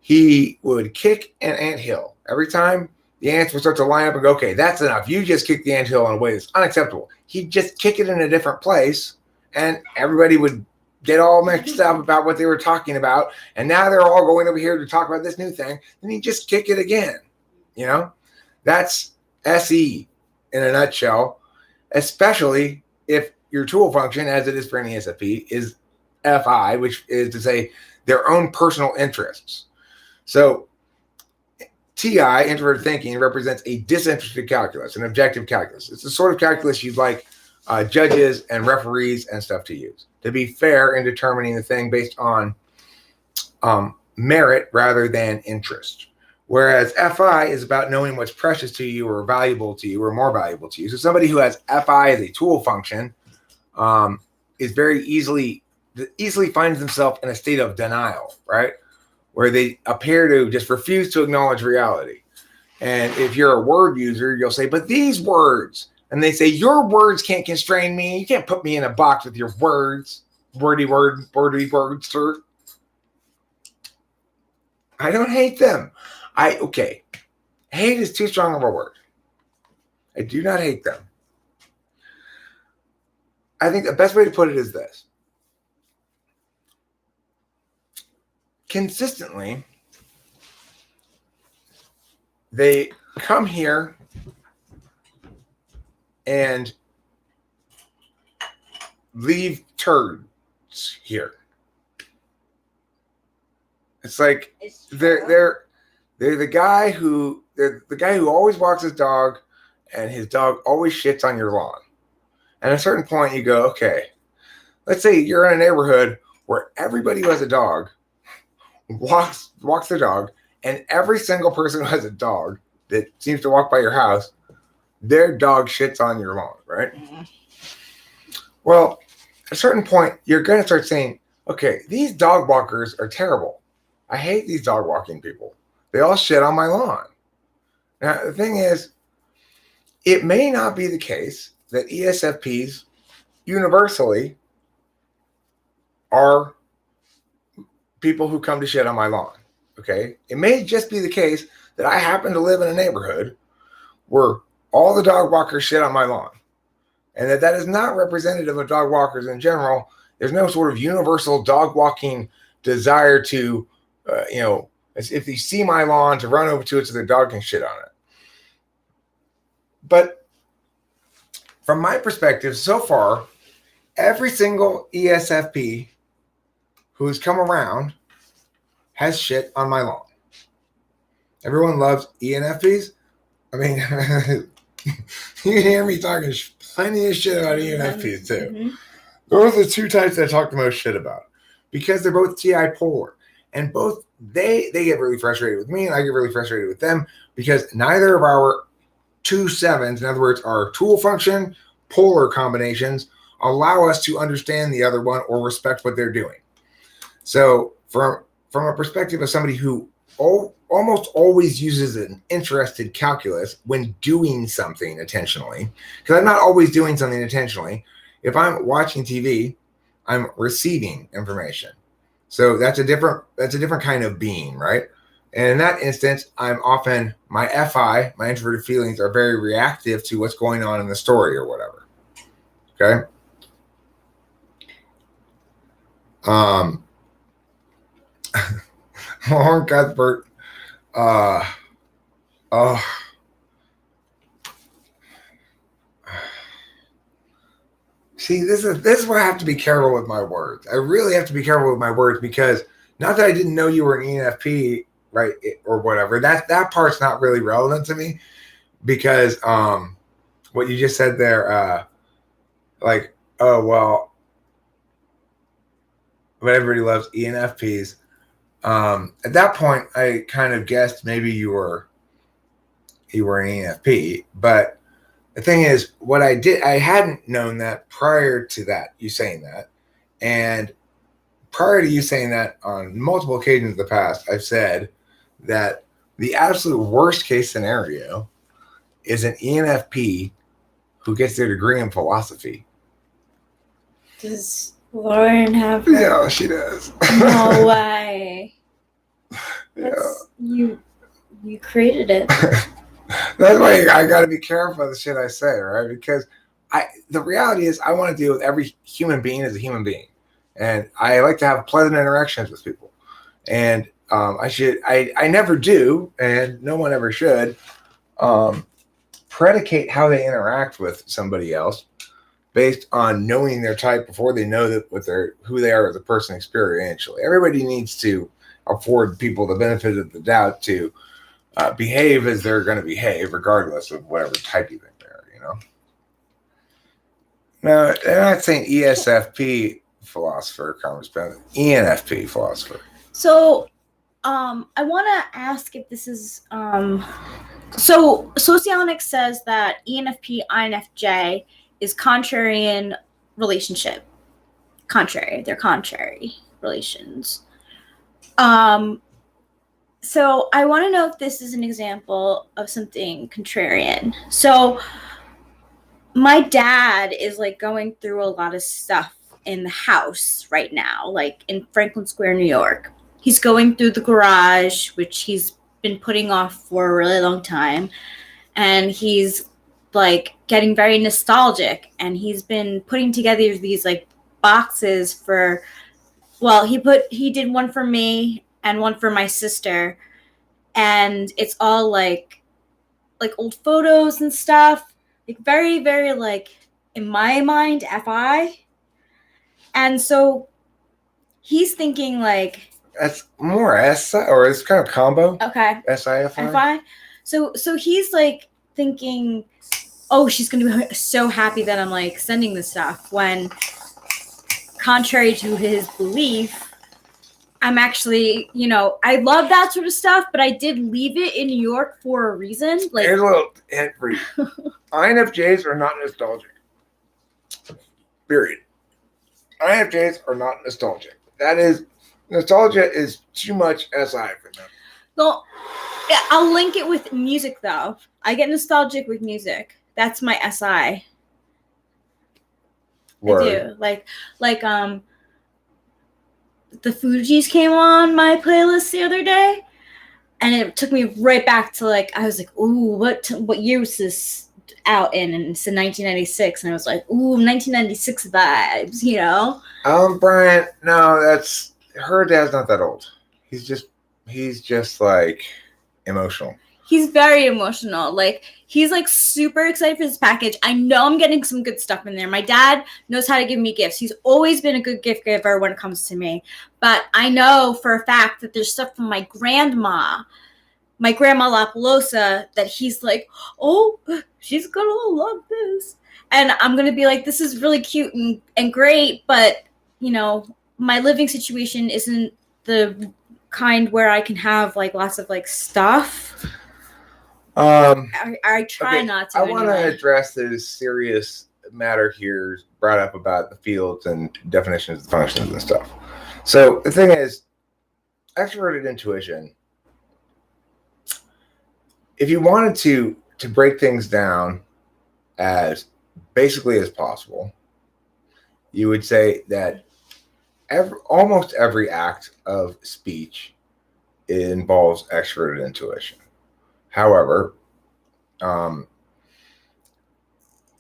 He would kick an anthill. Every time the ants would start to line up and go, okay, that's enough. You just kicked the anthill in a way that's unacceptable. He'd just kick it in a different place, and everybody would get all mixed up about what they were talking about. And now they're all going over here to talk about this new thing. Then he'd just kick it again. That's SE in a nutshell, especially if your tool function, as it is for an ESFP, is FI, which is to say their own personal interests. So TI, introverted thinking, represents a disinterested calculus, an objective calculus. It's the sort of calculus you'd like judges and referees and stuff to use, to be fair in determining the thing based on merit rather than interest. Whereas FI is about knowing what's precious to you or valuable to you or more valuable to you. So somebody who has FI as a tool function is very easily finds themselves in a state of denial, right? Where they appear to just refuse to acknowledge reality. And if you're a word user, you'll say, but these words, and they say, your words can't constrain me. You can't put me in a box with your words. Wordy words, sir. I don't hate them. Hate is too strong of a word. I do not hate them. I think the best way to put it is this. Consistently, they come here and leave turds here. It's like they're the guy who always walks his dog, and his dog always shits on your lawn. And at a certain point, you go, okay, let's say you're in a neighborhood where everybody who has a dog walks their dog, and every single person who has a dog that seems to walk by your house, their dog shits on your lawn, right? Well, at a certain point, you're going to start saying, okay, these dog walkers are terrible. I hate these dog walking people. They all shit on my lawn. Now, the thing is, it may not be the case that ESFPs universally are people who come to shit on my lawn. Okay? It may just be the case that I happen to live in a neighborhood where all the dog walkers shit on my lawn. And that is not representative of dog walkers in general. There's no sort of universal dog walking desire to, if you see my lawn, to run over to it so their dog can shit on it. But from my perspective, so far, every single ESFP who's come around has shit on my lawn. Everyone loves ENFPs. I mean, you can hear me talking plenty of shit about ENFPs too. Mm-hmm. Those are the two types that I talk the most shit about because they're both TI polar, and both they get really frustrated with me and I get really frustrated with them because neither of our 2 7s, in other words, our tool function polar combinations, allow us to understand the other one or respect what they're doing. So from a perspective of somebody who almost always uses an interested calculus when doing something intentionally, because I'm not always doing something intentionally. If I'm watching TV, I'm receiving information. So that's a different kind of being, right? And in that instance, I'm often, my FI, my introverted feelings, are very reactive to what's going on in the story or whatever. Okay? Lauren Cuthbert, see, this is where I have to be careful with my words. I really have to be careful with my words because not that I didn't know you were an ENFP, right, or whatever. That part's not really relevant to me because what you just said there, like, oh well, but everybody loves ENFPs. At that point, I kind of guessed maybe you were an ENFP, but the thing is, what I did, I hadn't known that prior to that, you saying that. And prior to you saying that on multiple occasions in the past, I've said that the absolute worst case scenario is an ENFP who gets their degree in philosophy. Does Lauren have her? Yeah, she does. No way. Yeah. You created it. That's why I got to be careful of the shit I say, right? Because the reality is I want to deal with every human being as a human being. And I like to have pleasant interactions with people. And I never do, and no one ever should, predicate how they interact with somebody else based on knowing their type before they know that who they are as a person experientially. Everybody needs to afford people the benefit of the doubt to behave as they're going to behave, regardless of whatever type you think they are, you know? Now, they're not saying ESFP philosopher, ENFP philosopher. So, I want to ask if this is, so Socionics says that ENFP, INFJ is contrary in relationship. They're contrary relations. So I want to know if this is an example of something contrarian. So my dad is like going through a lot of stuff in the house right now, like in Franklin Square, New York. He's going through the garage, which he's been putting off for a really long time. And he's like getting very nostalgic. And he's been putting together these like boxes for, well, he did one for me and one for my sister, and it's all like old photos and stuff, like very, very like, in my mind, FI. And so he's thinking like, that's more S, or it's kind of combo. Okay. SIFI. So he's like thinking, oh, she's gonna be so happy that I'm like sending this stuff, when contrary to his belief, I'm actually, I love that sort of stuff, but I did leave it in New York for a reason. Like, here's a little hint for you. INFJs are not nostalgic. Period. INFJs are not nostalgic. Nostalgia is too much SI for them. Well, yeah, I'll link it with music, though. I get nostalgic with music. That's my SI. Word. I do. Like, the Fugees came on my playlist the other day, and it took me right back to I was like, ooh, what year was this out in? And it's in 1996, and I was like, ooh, 1996 vibes, Brian, no, her dad's not that old. He's just like emotional. He's very emotional. He's super excited for this package. I know I'm getting some good stuff in there. My dad knows how to give me gifts. He's always been a good gift giver when it comes to me. But I know for a fact that there's stuff from my grandma La Pelosa, that he's like, oh, she's gonna love this. And I'm gonna be like, this is really cute and great, but my living situation isn't the kind where I can have lots of stuff. I try not to. I want to address this serious matter here brought up about the fields and definitions of functions and stuff. So the thing is, extroverted intuition, if you wanted to break things down as basically as possible, you would say that almost every act of speech involves extroverted intuition. However,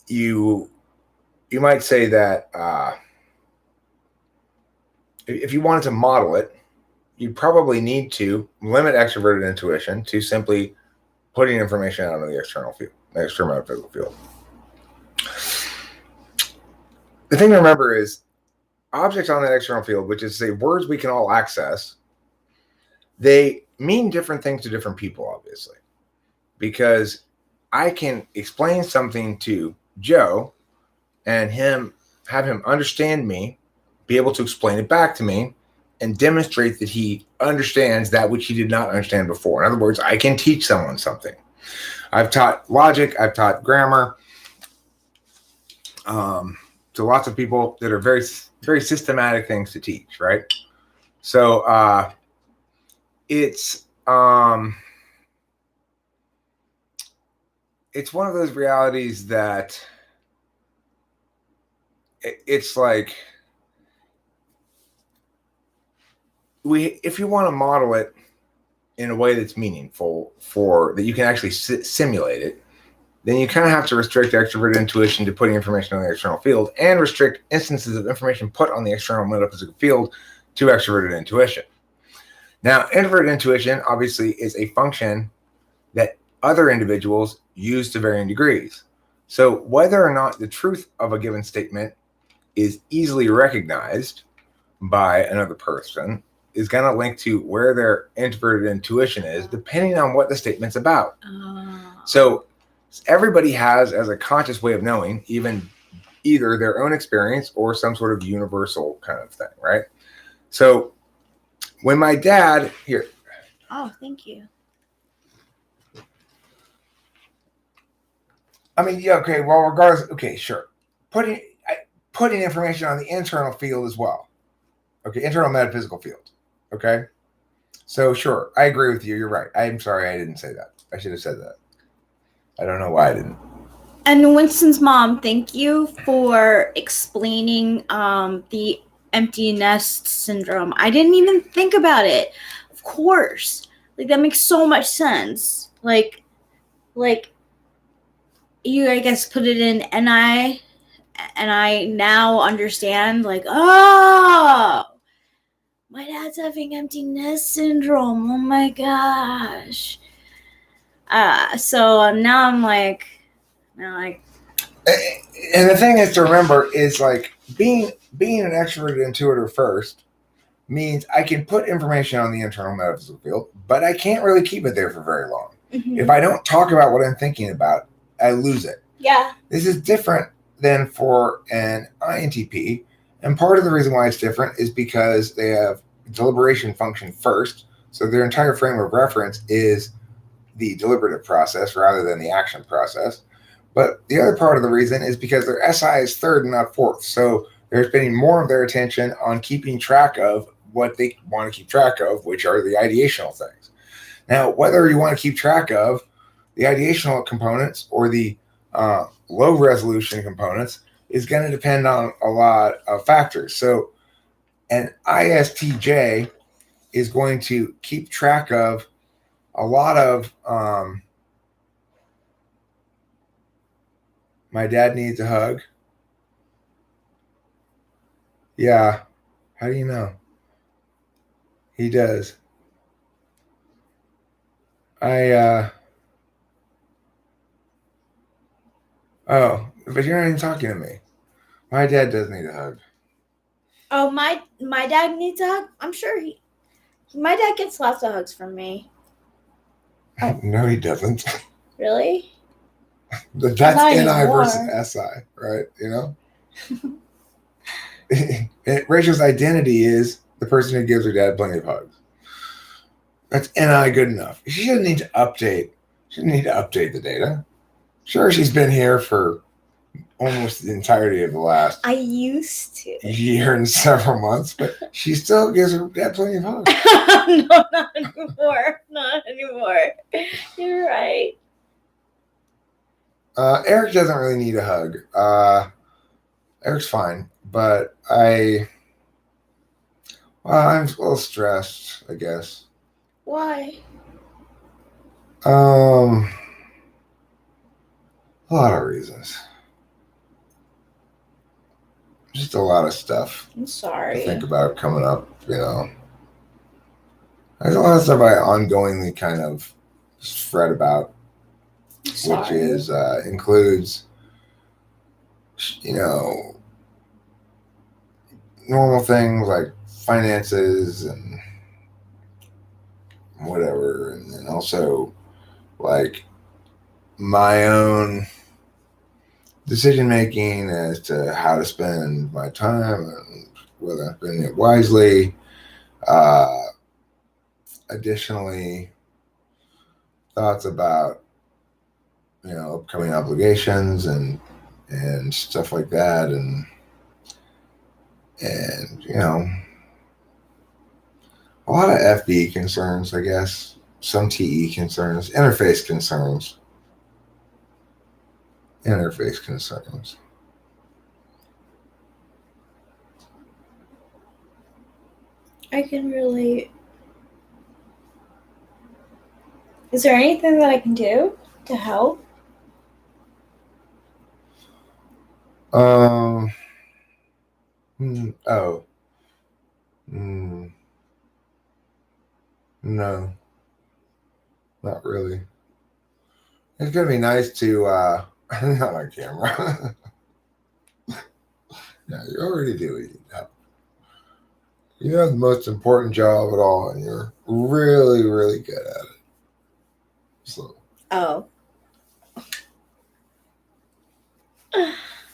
you might say that if you wanted to model it, you probably need to limit extroverted intuition to simply putting information out in the external physical field. The thing to remember is objects on that external field, which is, say, words we can all access, they mean different things to different people, obviously. Because I can explain something to Joe and have him understand me, be able to explain it back to me, and demonstrate that he understands that which he did not understand before. In other words, I can teach someone something. I've taught logic, I've taught grammar to lots of people that are very, very systematic things to teach, right? So it's one of those realities that it's like if you want to model it in a way that's meaningful for that you can actually simulate it, then you kind of have to restrict extroverted intuition to putting information on the external field and restrict instances of information put on the external metaphysical field to extroverted intuition. Now, introverted intuition obviously is a function that other individuals use to varying degrees. So whether or not the truth of a given statement is easily recognized by another person is going to link to where their introverted intuition is, depending on what the statement's about. So everybody has, as a conscious way of knowing, either their own experience or some sort of universal kind of thing, right? So when my dad here. Oh, thank you. I mean, yeah, okay, well, regardless, okay, sure. Putting information on the internal field as well. Okay, internal metaphysical field. Okay? So, sure, I agree with you. You're right. I'm sorry I didn't say that. I should have said that. I don't know why I didn't. And Winston's mom, thank you for explaining the empty nest syndrome. I didn't even think about it. Of course. That makes so much sense. You, I guess, put it in NI, and I now understand, oh, my dad's having empty nest syndrome. Oh my gosh. So now I'm like. And the thing is to remember is being an extroverted intuitive first means I can put information on the internal metaphysical field, but I can't really keep it there for very long. Mm-hmm. If I don't talk about what I'm thinking about, I lose it. Yeah. This is different than for an INTP. And part of the reason why it's different is because they have deliberation function first. So their entire frame of reference is the deliberative process rather than the action process. But the other part of the reason is because their SI is third and not fourth. So they're spending more of their attention on keeping track of what they want to keep track of, which are the ideational things. Now, whether you want to keep track of the ideational components or the low resolution components is going to depend on a lot of factors. So an ISTJ is going to keep track of a lot of my dad needs a hug. Yeah. How do you know? He does. Oh, but you're not even talking to me. My dad does need a hug. Oh, my dad needs a hug. I'm sure my dad gets lots of hugs from me. Oh. No, he doesn't. Really? That's NI versus SI, right? You know? Rachel's identity is the person who gives her dad plenty of hugs. That's NI good enough. She doesn't need to update. She doesn't need to update the data. Sure, she's been here for almost the entirety of the last I used to year and several months, but she still gives her dad plenty of hugs. No, not anymore. Not anymore. You're right. Eric doesn't really need a hug. Eric's fine, but I'm a little stressed, I guess. Why? A lot of reasons. Just a lot of stuff. I'm sorry. To think about coming up, you know. There's a lot of stuff I ongoingly kind of fret about, which is includes, you know, normal things like finances and whatever, and then also like my own decision making as to how to spend my time and whether I'm spending it wisely. Additionally, thoughts about, you know, upcoming obligations and stuff like that, and you know, a lot of FB concerns, I guess, some TE concerns, interface concerns. I can relate. Is there anything that I can do to help? No, not really. It's gonna be nice to not on camera. No, you already do it. You have the most important job at all, and you're really, really good at it. So. Oh.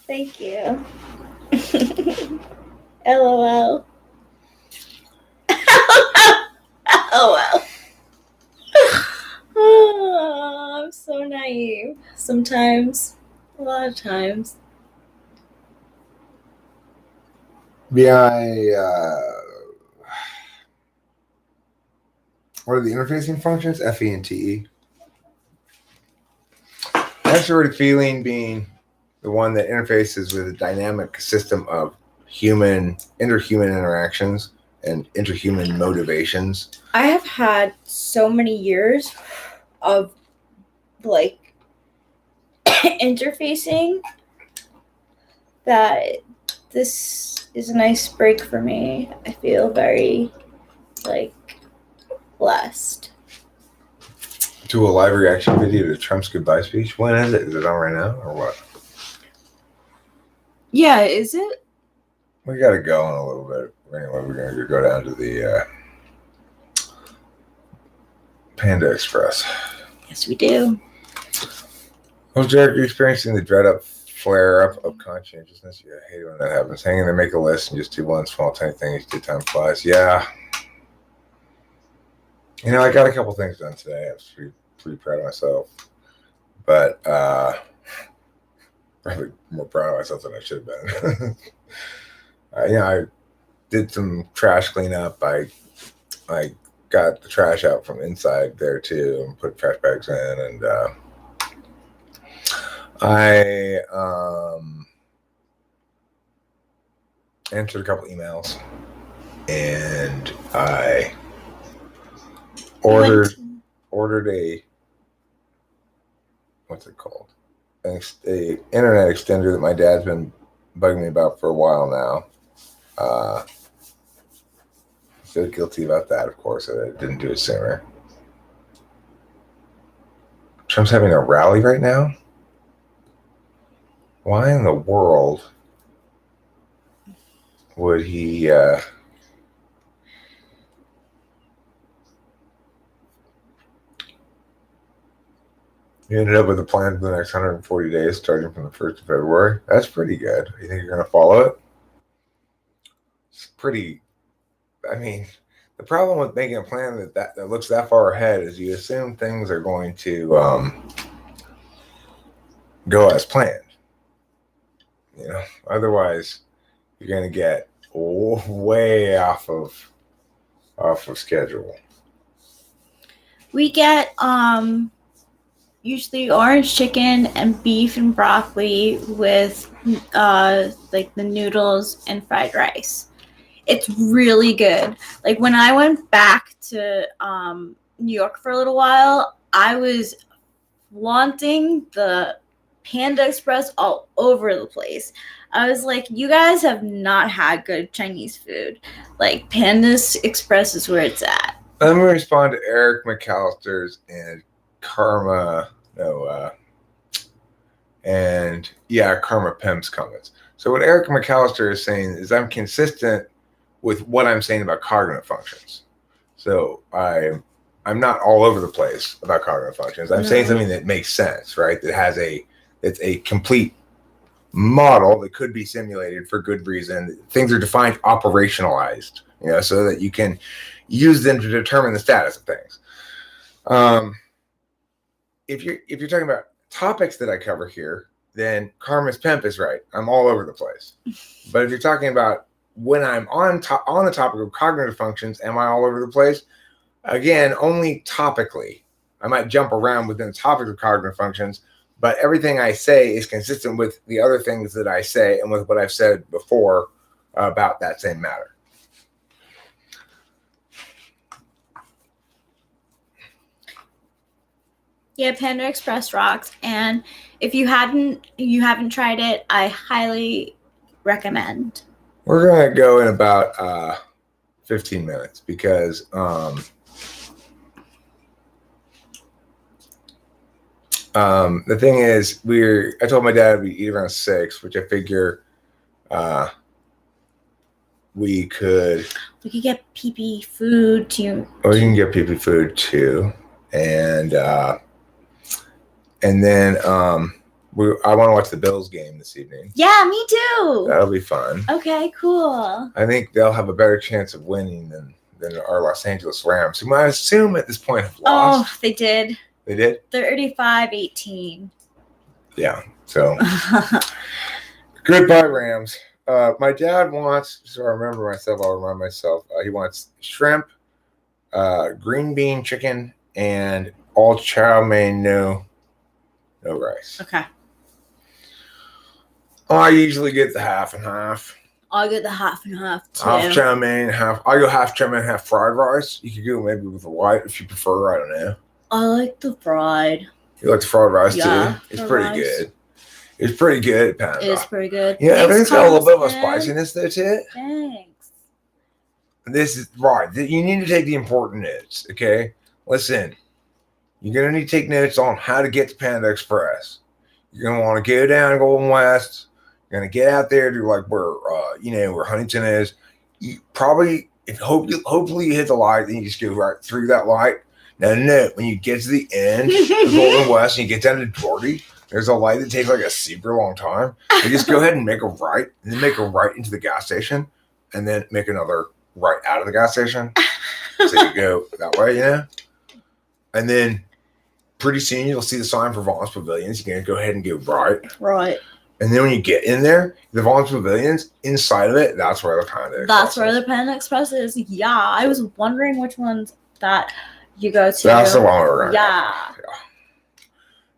Thank you. LOL. LOL. Oh, I'm so naive. Sometimes. A lot of times. Yeah, what are the interfacing functions? FE and TE. Extroverted feeling being the one that interfaces with a dynamic system of interhuman interactions and interhuman motivations. I have had so many years of like interfacing that this is a nice break for me. I feel very like blessed. To a live reaction video to Trump's goodbye speech. When is it? Is it on right now or what? Yeah, is it? We got to go in a little bit. Anyway, we're going to go down to the Panda Express. Yes, we do. Well, Jared, you're experiencing the dread up flare up of conscientiousness. Yeah, I hate when that happens. Hang in there, make a list, and just do one small tiny thing each day. Time flies. Yeah. I got a couple things done today. I was pretty proud of myself. But probably more proud of myself than I should have been. I did some trash cleanup. I got the trash out from inside there too, and put trash bags in, and I answered a couple emails, and I ordered a what's it called? A internet extender that my dad's been bugging me about for a while now. Feel guilty about that, of course, that I didn't do it sooner. Trump's having a rally right now? Why in the world would he you ended up with a plan for the next 140 days starting from the 1st of February? That's pretty good. You think you're going to follow it? It's pretty... I mean, the problem with making a plan that looks that far ahead is you assume things are going to go as planned. Otherwise you're going to get way off of schedule. We get usually orange chicken and beef and broccoli with like the noodles and fried rice. It's really good. Like when I went back to New York for a little while, I was flaunting the Panda Express all over the place. I was like, you guys have not had good Chinese food. Like Panda Express is where it's at. Let me respond to Eric McAllister's and Karma Pimp's comments. So what Eric McAllister is saying is I'm consistent with what I'm saying about cognitive functions. So I'm not all over the place about cognitive functions. I'm saying something that makes sense, right? It's a complete model that could be simulated for good reason. Things are defined, operationalized, so that you can use them to determine the status of things. If you're talking about topics that I cover here, then Karma's Pimp is right. I'm all over the place. But if you're talking about when I'm on the topic of cognitive functions, am I all over the place? Again, only topically. I might jump around within the topic of cognitive functions, but everything I say is consistent with the other things that I say and with what I've said before about that same matter. Yeah, Panda Express rocks, and if you haven't tried it, I highly recommend. We're gonna go in about 15 minutes because the thing is, I told my dad we'd eat around 6, which I figure we could get PP food too. Oh, you can get PP food too, and then I want to watch the Bills game this evening. Yeah, me too. That'll be fun. Okay, cool. I think they'll have a better chance of winning than our Los Angeles Rams, who I assume at this point have lost. Oh, they did. They did? 35-18. Yeah, so goodbye, Rams. My dad wants, so I remember myself, I'll remind myself, he wants shrimp, green bean chicken, and all chow mein, no rice. Okay. I usually get the half and half. I'll get the half and half too. Half chow mein, half. I go half chow mein, half fried rice. You could go maybe with the white if you prefer. I don't know. I like the fried. You like the fried rice too? It's pretty good. It's pretty good, Panda. It is pretty good. Yeah, everything's got a little bit of a spiciness there to it. Thanks. This is right. You need to take the important notes, okay? Listen, you're going to need to take notes on how to get to Panda Express. You're going to want to go down Golden West. You're going to get out there to like where Huntington is. You probably, hopefully you hit the light, then you just go right through that light. No. When you get to the end of Golden West and you get down to Doherty, There's a light that takes like a super long time. You just go ahead and make a right, and then make a right into the gas station, and then make another right out of the gas station. So you go that way, And then pretty soon you'll see the sign for Vaughn's Pavilions. You can go ahead and go right. Right. And then when you get in there, the Vaughn's Pavilions, inside of it, that's where the Panda Express That's where the Panda Express is. Yeah, I was wondering which ones that you go to. That's the one we're going to. Yeah.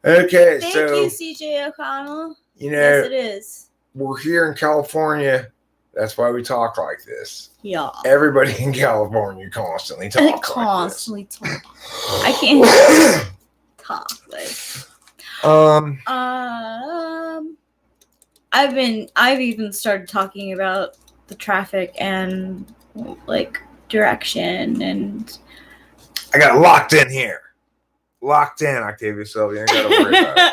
Okay, Thank so. you, CJ O'Connell. Yes, it is. We're here in California. That's why we talk like this. Yeah. Everybody in California constantly talk like talk. I can't talk like. I've even started talking about the traffic and like direction and. I got locked in here. Locked in, Octavia Sylvia. You ain't got to worry about it.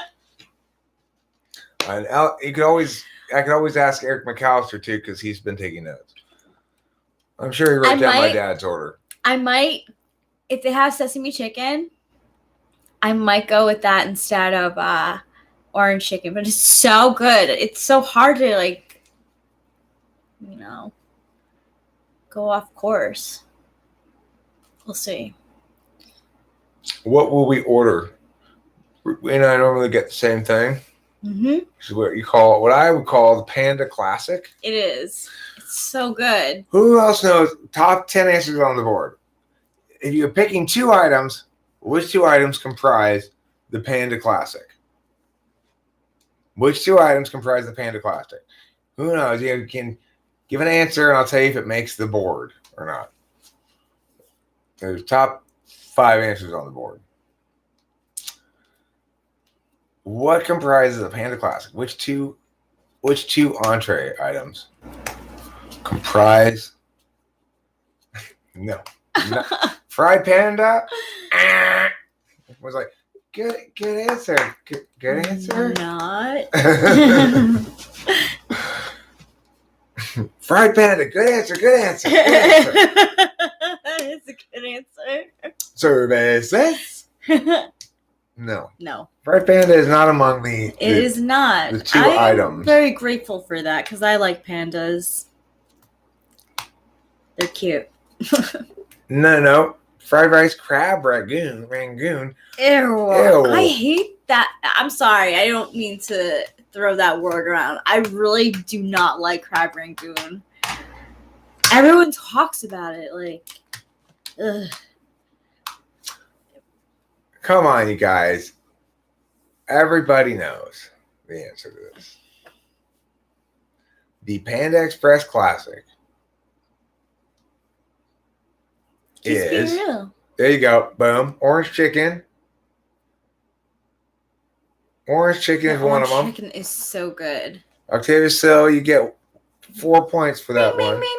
And I could always ask Eric McAllister too, because he's been taking notes. I'm sure he wrote down my dad's order. I might, if they have sesame chicken, I might go with that instead of orange chicken. But it's so good. It's so hard to go off course. We'll see. What will we order? We and I normally get the same thing. Mm-hmm. Which is what I would call the Panda Classic. It is. It's so good. Who else knows? Top 10 answers on the board. If you're picking 2 items, which 2 items comprise the Panda Classic? Which 2 items comprise the Panda Classic? Who knows? You can give an answer, and I'll tell you if it makes the board or not. There's top 5 answers on the board. What comprises a Panda Classic? Which two entree items comprise? No. Fried panda. Was like good answer. Good answer. Not. Fried panda. Good answer. Good answer. It's a good answer. Services. No. No. Fried panda is not among the. It is not. The 2 items. I'm very grateful for that because I like pandas. They're cute. No. Fried rice crab rangoon. Ew. I hate that. I'm sorry. I don't mean to throw that word around. I really do not like crab rangoon. Everyone talks about it like, ugh. Come on, you guys. Everybody knows the answer to this. The Panda Express Classic is. Be real. There you go. Boom. Orange chicken. Orange chicken is one of them. Chicken is so good. Octavia Sill, you get 4 points for that one. Bing.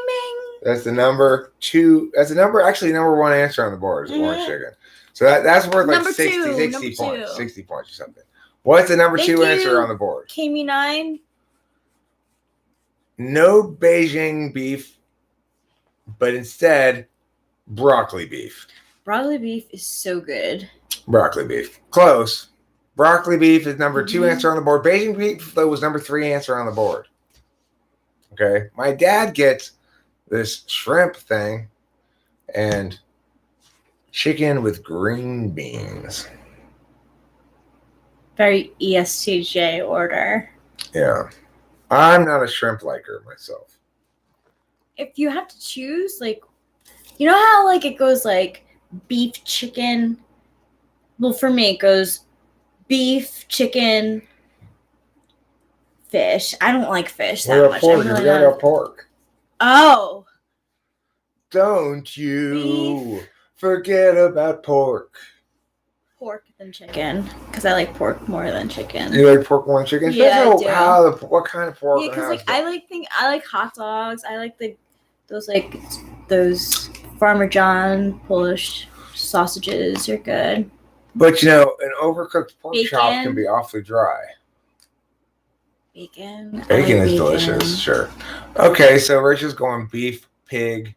That's the number 2. That's the number 1 answer on the board is orange chicken. So that's worth like Number 60 two. points. 60 points or something. What's the number 2 answer on the board? KM9. No Beijing beef, but instead broccoli beef. Broccoli beef is so good. Broccoli beef. Close. Broccoli beef is number 2 answer on the board. Beijing beef, though, was number 3 answer on the board. Okay. My dad gets this shrimp thing and chicken with green beans. Very ESTJ order. Yeah. I'm not a shrimp liker myself. If you have to choose, you know how it goes beef, chicken? Well, for me, it goes beef, chicken, fish. I don't like fish that much. Pork. We got pork. Oh. Don't you forget about pork. Pork than chicken, because I like pork more than chicken. You like pork more than chicken? Yeah, I do. What kind of pork? Yeah, because I like hot dogs. I like those Farmer John Polish sausages are good. But an overcooked pork chop can be awfully dry. Bacon Is delicious, sure. Okay, so Rachel's going beef, pig.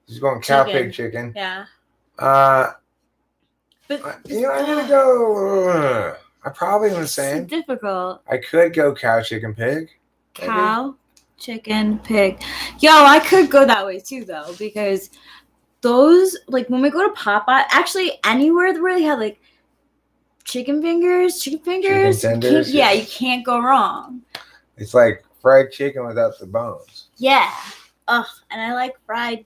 She's going cow, pig, chicken. Yeah. But I'm I probably am the It's same. difficult. I could go cow, chicken, pig. maybe. Cow, chicken, pig. Yo, I could go that way too, though, because those, like, when we go to Popeye, actually anywhere where they have like chicken fingers, tenders, yeah, yeah. you can't go wrong. It's like fried chicken without the bones. Yeah. Ugh, and I like fried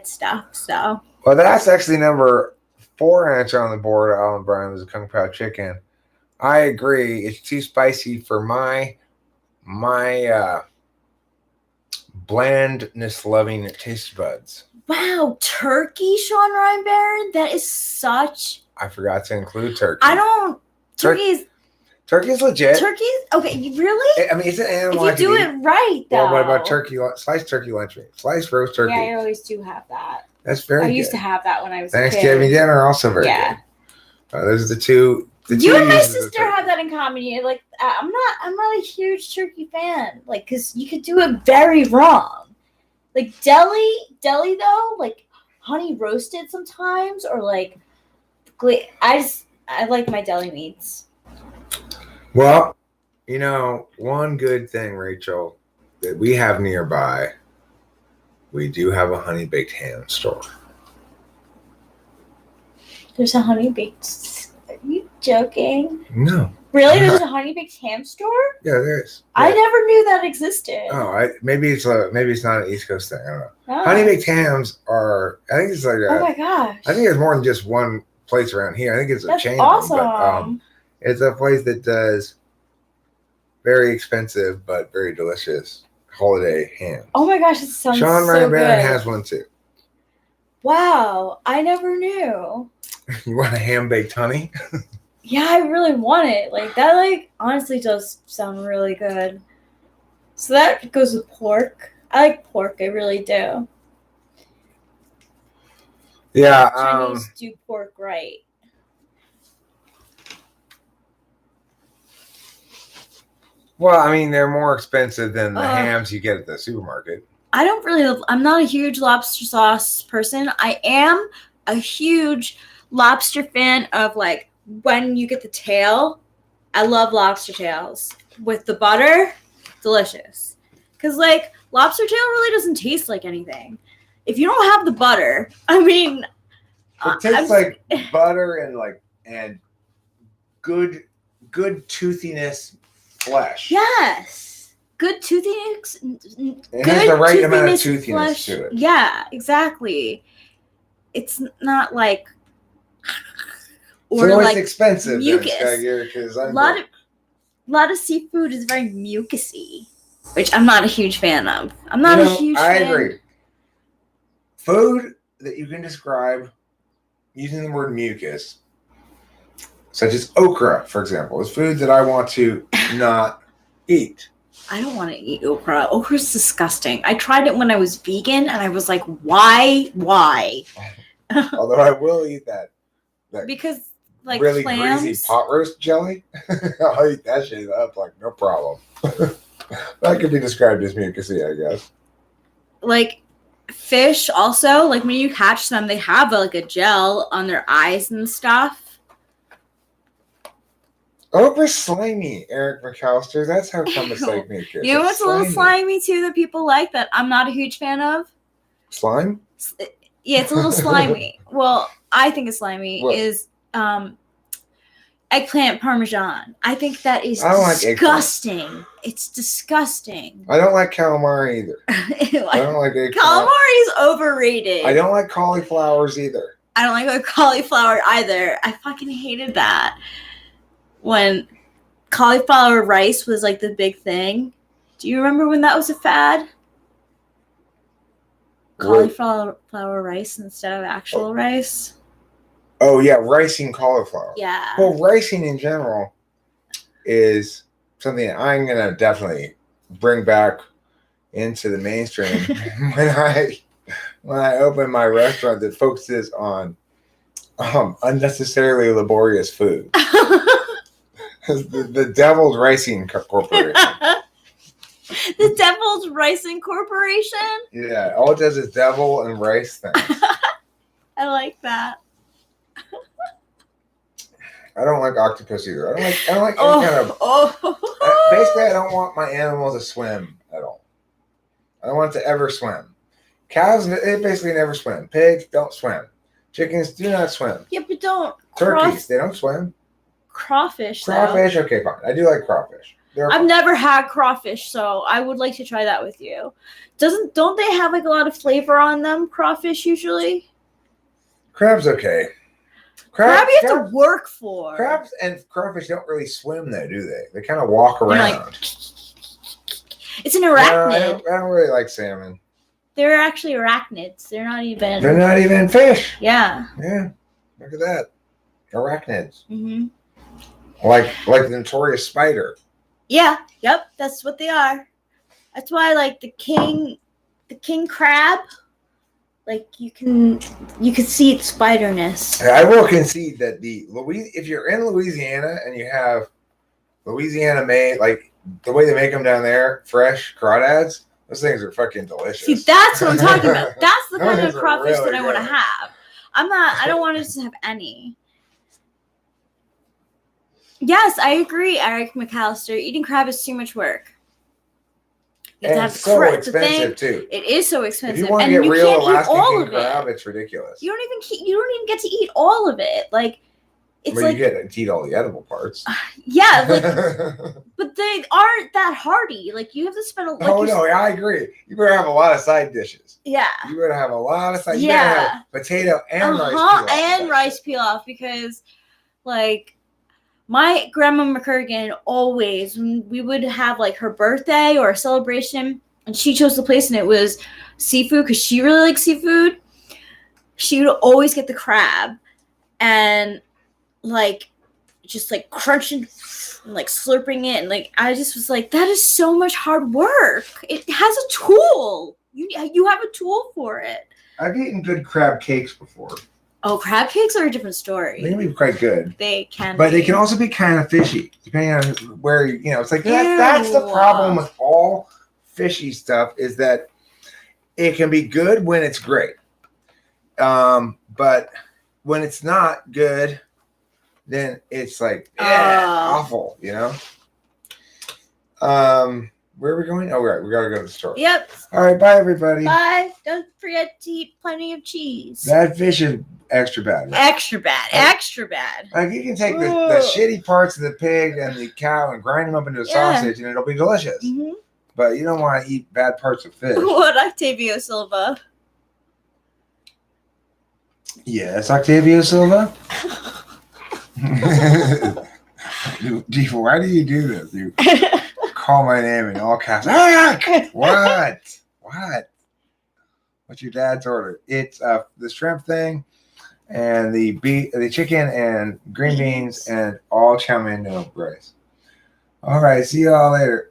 stuff. So. Well, that's actually number 4 answer on the board. Alan Bryan was a Kung Pao chicken. I agree. It's too spicy for my blandness loving taste buds. Wow, turkey, Sean Reinbaron? That is such. I forgot to include turkey. I don't. Turkey's legit. Turkey's okay. Really? I mean, it's an animal. If you do it right, though. Well, what about turkey? Sliced turkey lunch meat, sliced roast turkey. Yeah, I always do have that. That's very good. I used to have that when I was Thanksgiving dinner also very good. Those are the two. You and my sister have that in common. Like, I'm not a huge turkey fan. Like, because you could do it very wrong. Like deli though, like honey roasted sometimes, or like I like my deli meats. Well, one good thing, Rachel, that we have nearby, we do have a honey baked ham store. There's a honey baked. Are you joking? No. Really? There's a honey baked ham store? Yeah, there is. Yeah. I never knew that existed. Oh, maybe it's not an East Coast thing. I don't know. Oh. Honey baked hams are. I think it's like. Oh my gosh! I think there's more than just one place around here. I think it's a chain. Awesome. But, it's a place that does very expensive but very delicious holiday hams. Oh my gosh, it sounds Sean so good. has one too. Wow, I never knew. You want a ham baked honey? Yeah, I really want it. Like that, honestly does sound really good. So that goes with pork. I like pork. I really do. Yeah. Chinese do pork right. Well, I mean, they're more expensive than the hams you get at the supermarket. I'm not a huge lobster sauce person. I am a huge lobster fan of when you get the tail. I love lobster tails with the butter. Delicious. Because lobster tail really doesn't taste like anything. If you don't have the butter, I mean, it tastes like butter and good toothiness flesh. Yes. Good toothiness. It has the right amount of toothiness flesh. To it. Yeah, exactly. It's not or so it's expensive. Mucus. A lot of seafood is very mucusy, which I'm not a huge fan of. I'm not a huge fan. I agree. Food that you can describe using the word mucus, such as okra, for example, is food that I want to not eat. I don't want to eat okra. Okra's disgusting. I tried it when I was vegan, and I was like, why? Although I will eat that because really clams, greasy pot roast jelly. I'll eat that shit up no problem. That could be described as mucusy, I guess. Fish also, when you catch them, they have a gel on their eyes and stuff. Okra's slimy, Eric McAllister. That's how come it's like mucus. You know what's a little slimy too that people like that I'm not a huge fan of? Slime? Yeah, it's a little slimy. Well, I think it's slimy is eggplant parmesan. I think that is disgusting. It's disgusting. I don't like calamari either. I don't like eggplant. Calamari is overrated. I don't like cauliflowers either. I don't like cauliflower either. I fucking hated that. When cauliflower rice was the big thing. Do you remember when that was a fad? Cauliflower rice instead of actual rice. Oh yeah, ricing cauliflower. Yeah. Well, ricing in general is something that I'm gonna definitely bring back into the mainstream when I open my restaurant that focuses on unnecessarily laborious food. The Devil's Ricing Corporation. The Devil's Ricing Corporation? Yeah, all it does is devil and rice things. I like that. I don't like octopus either. I don't like any kind of. Basically, I don't want my animal to swim at all. I don't want it to ever swim. Cows, they basically never swim. Pigs don't swim. Chickens do not swim. Yeah, but don't. Turkeys, they don't swim. Crawfish, though. Crawfish, okay, fine. I do like crawfish. I've never had crawfish, so I would like to try that with you. Don't they have like a lot of flavor on them? Crawfish usually. Crab's okay. Crab you have to work for. Crabs and crawfish don't really swim though, do they? They kind of walk around. Like, it's an arachnid. No, I don't really like salmon. They're actually arachnids. They're not even. They're not even fish. Yeah. Yeah. Look at that. Arachnids. Mm-hmm. Like the notorious spider. Yeah. Yep. That's what they are. That's why, like the king crab, like you can see its spiderness. I will concede that if you're in Louisiana and you have Louisiana made, like the way they make them down there, fresh crawdads, those things are fucking delicious. See, that's what I'm talking about. That's the kind of Those are crawfish really that I want to good. have. I don't want to just have any. Yes, I agree, Eric McAllister. Eating crab is too much work. You have And to it's have so the expensive thing. too. It is so If expensive, you want to and get you real can't eat Alaskan all king of crab, it. it's ridiculous. You don't even get to eat all of it. Like it's Well, like you get to eat all the edible parts. yeah, like but they aren't that hearty. Like you have to spend a like Oh no, I agree. You better have a lot of side dishes. yeah. You better have a lot of side. You Yeah. better have potato and rice pilaf. And rice pilaf because like my grandma McCurgan always when we would have like her birthday or a celebration and she chose the place and it was seafood because she really likes seafood. She would always get the crab and like just like crunching and like slurping it and like I just was like that is so much hard work. It has a tool. You have a tool for it. I've eaten good crab cakes before. Oh, crab cakes are a different story. They can be quite good. They can, But be. they can also be kind of fishy, depending on where it's like that's the problem with all fishy stuff is that it can be good when it's great, but when it's not good, then it's like awful, Where are we going? Oh, right, we gotta go to the store. Yep. All right, bye everybody. Bye. Don't forget to eat plenty of cheese. That fish is extra bad. Right? Extra bad. Extra bad. Like you can take the shitty parts of the pig and the cow and grind them up into a sausage and it'll be delicious. Mm-hmm. But you don't want to eat bad parts of fish. What, Octavio Silva? Yes, Octavio Silva. Dude, why do you do this? You call my name in all caps. What? What's your dad's order? It's the shrimp thing, and the chicken and green beans and all chow mein noodle rice. All right, see you all later.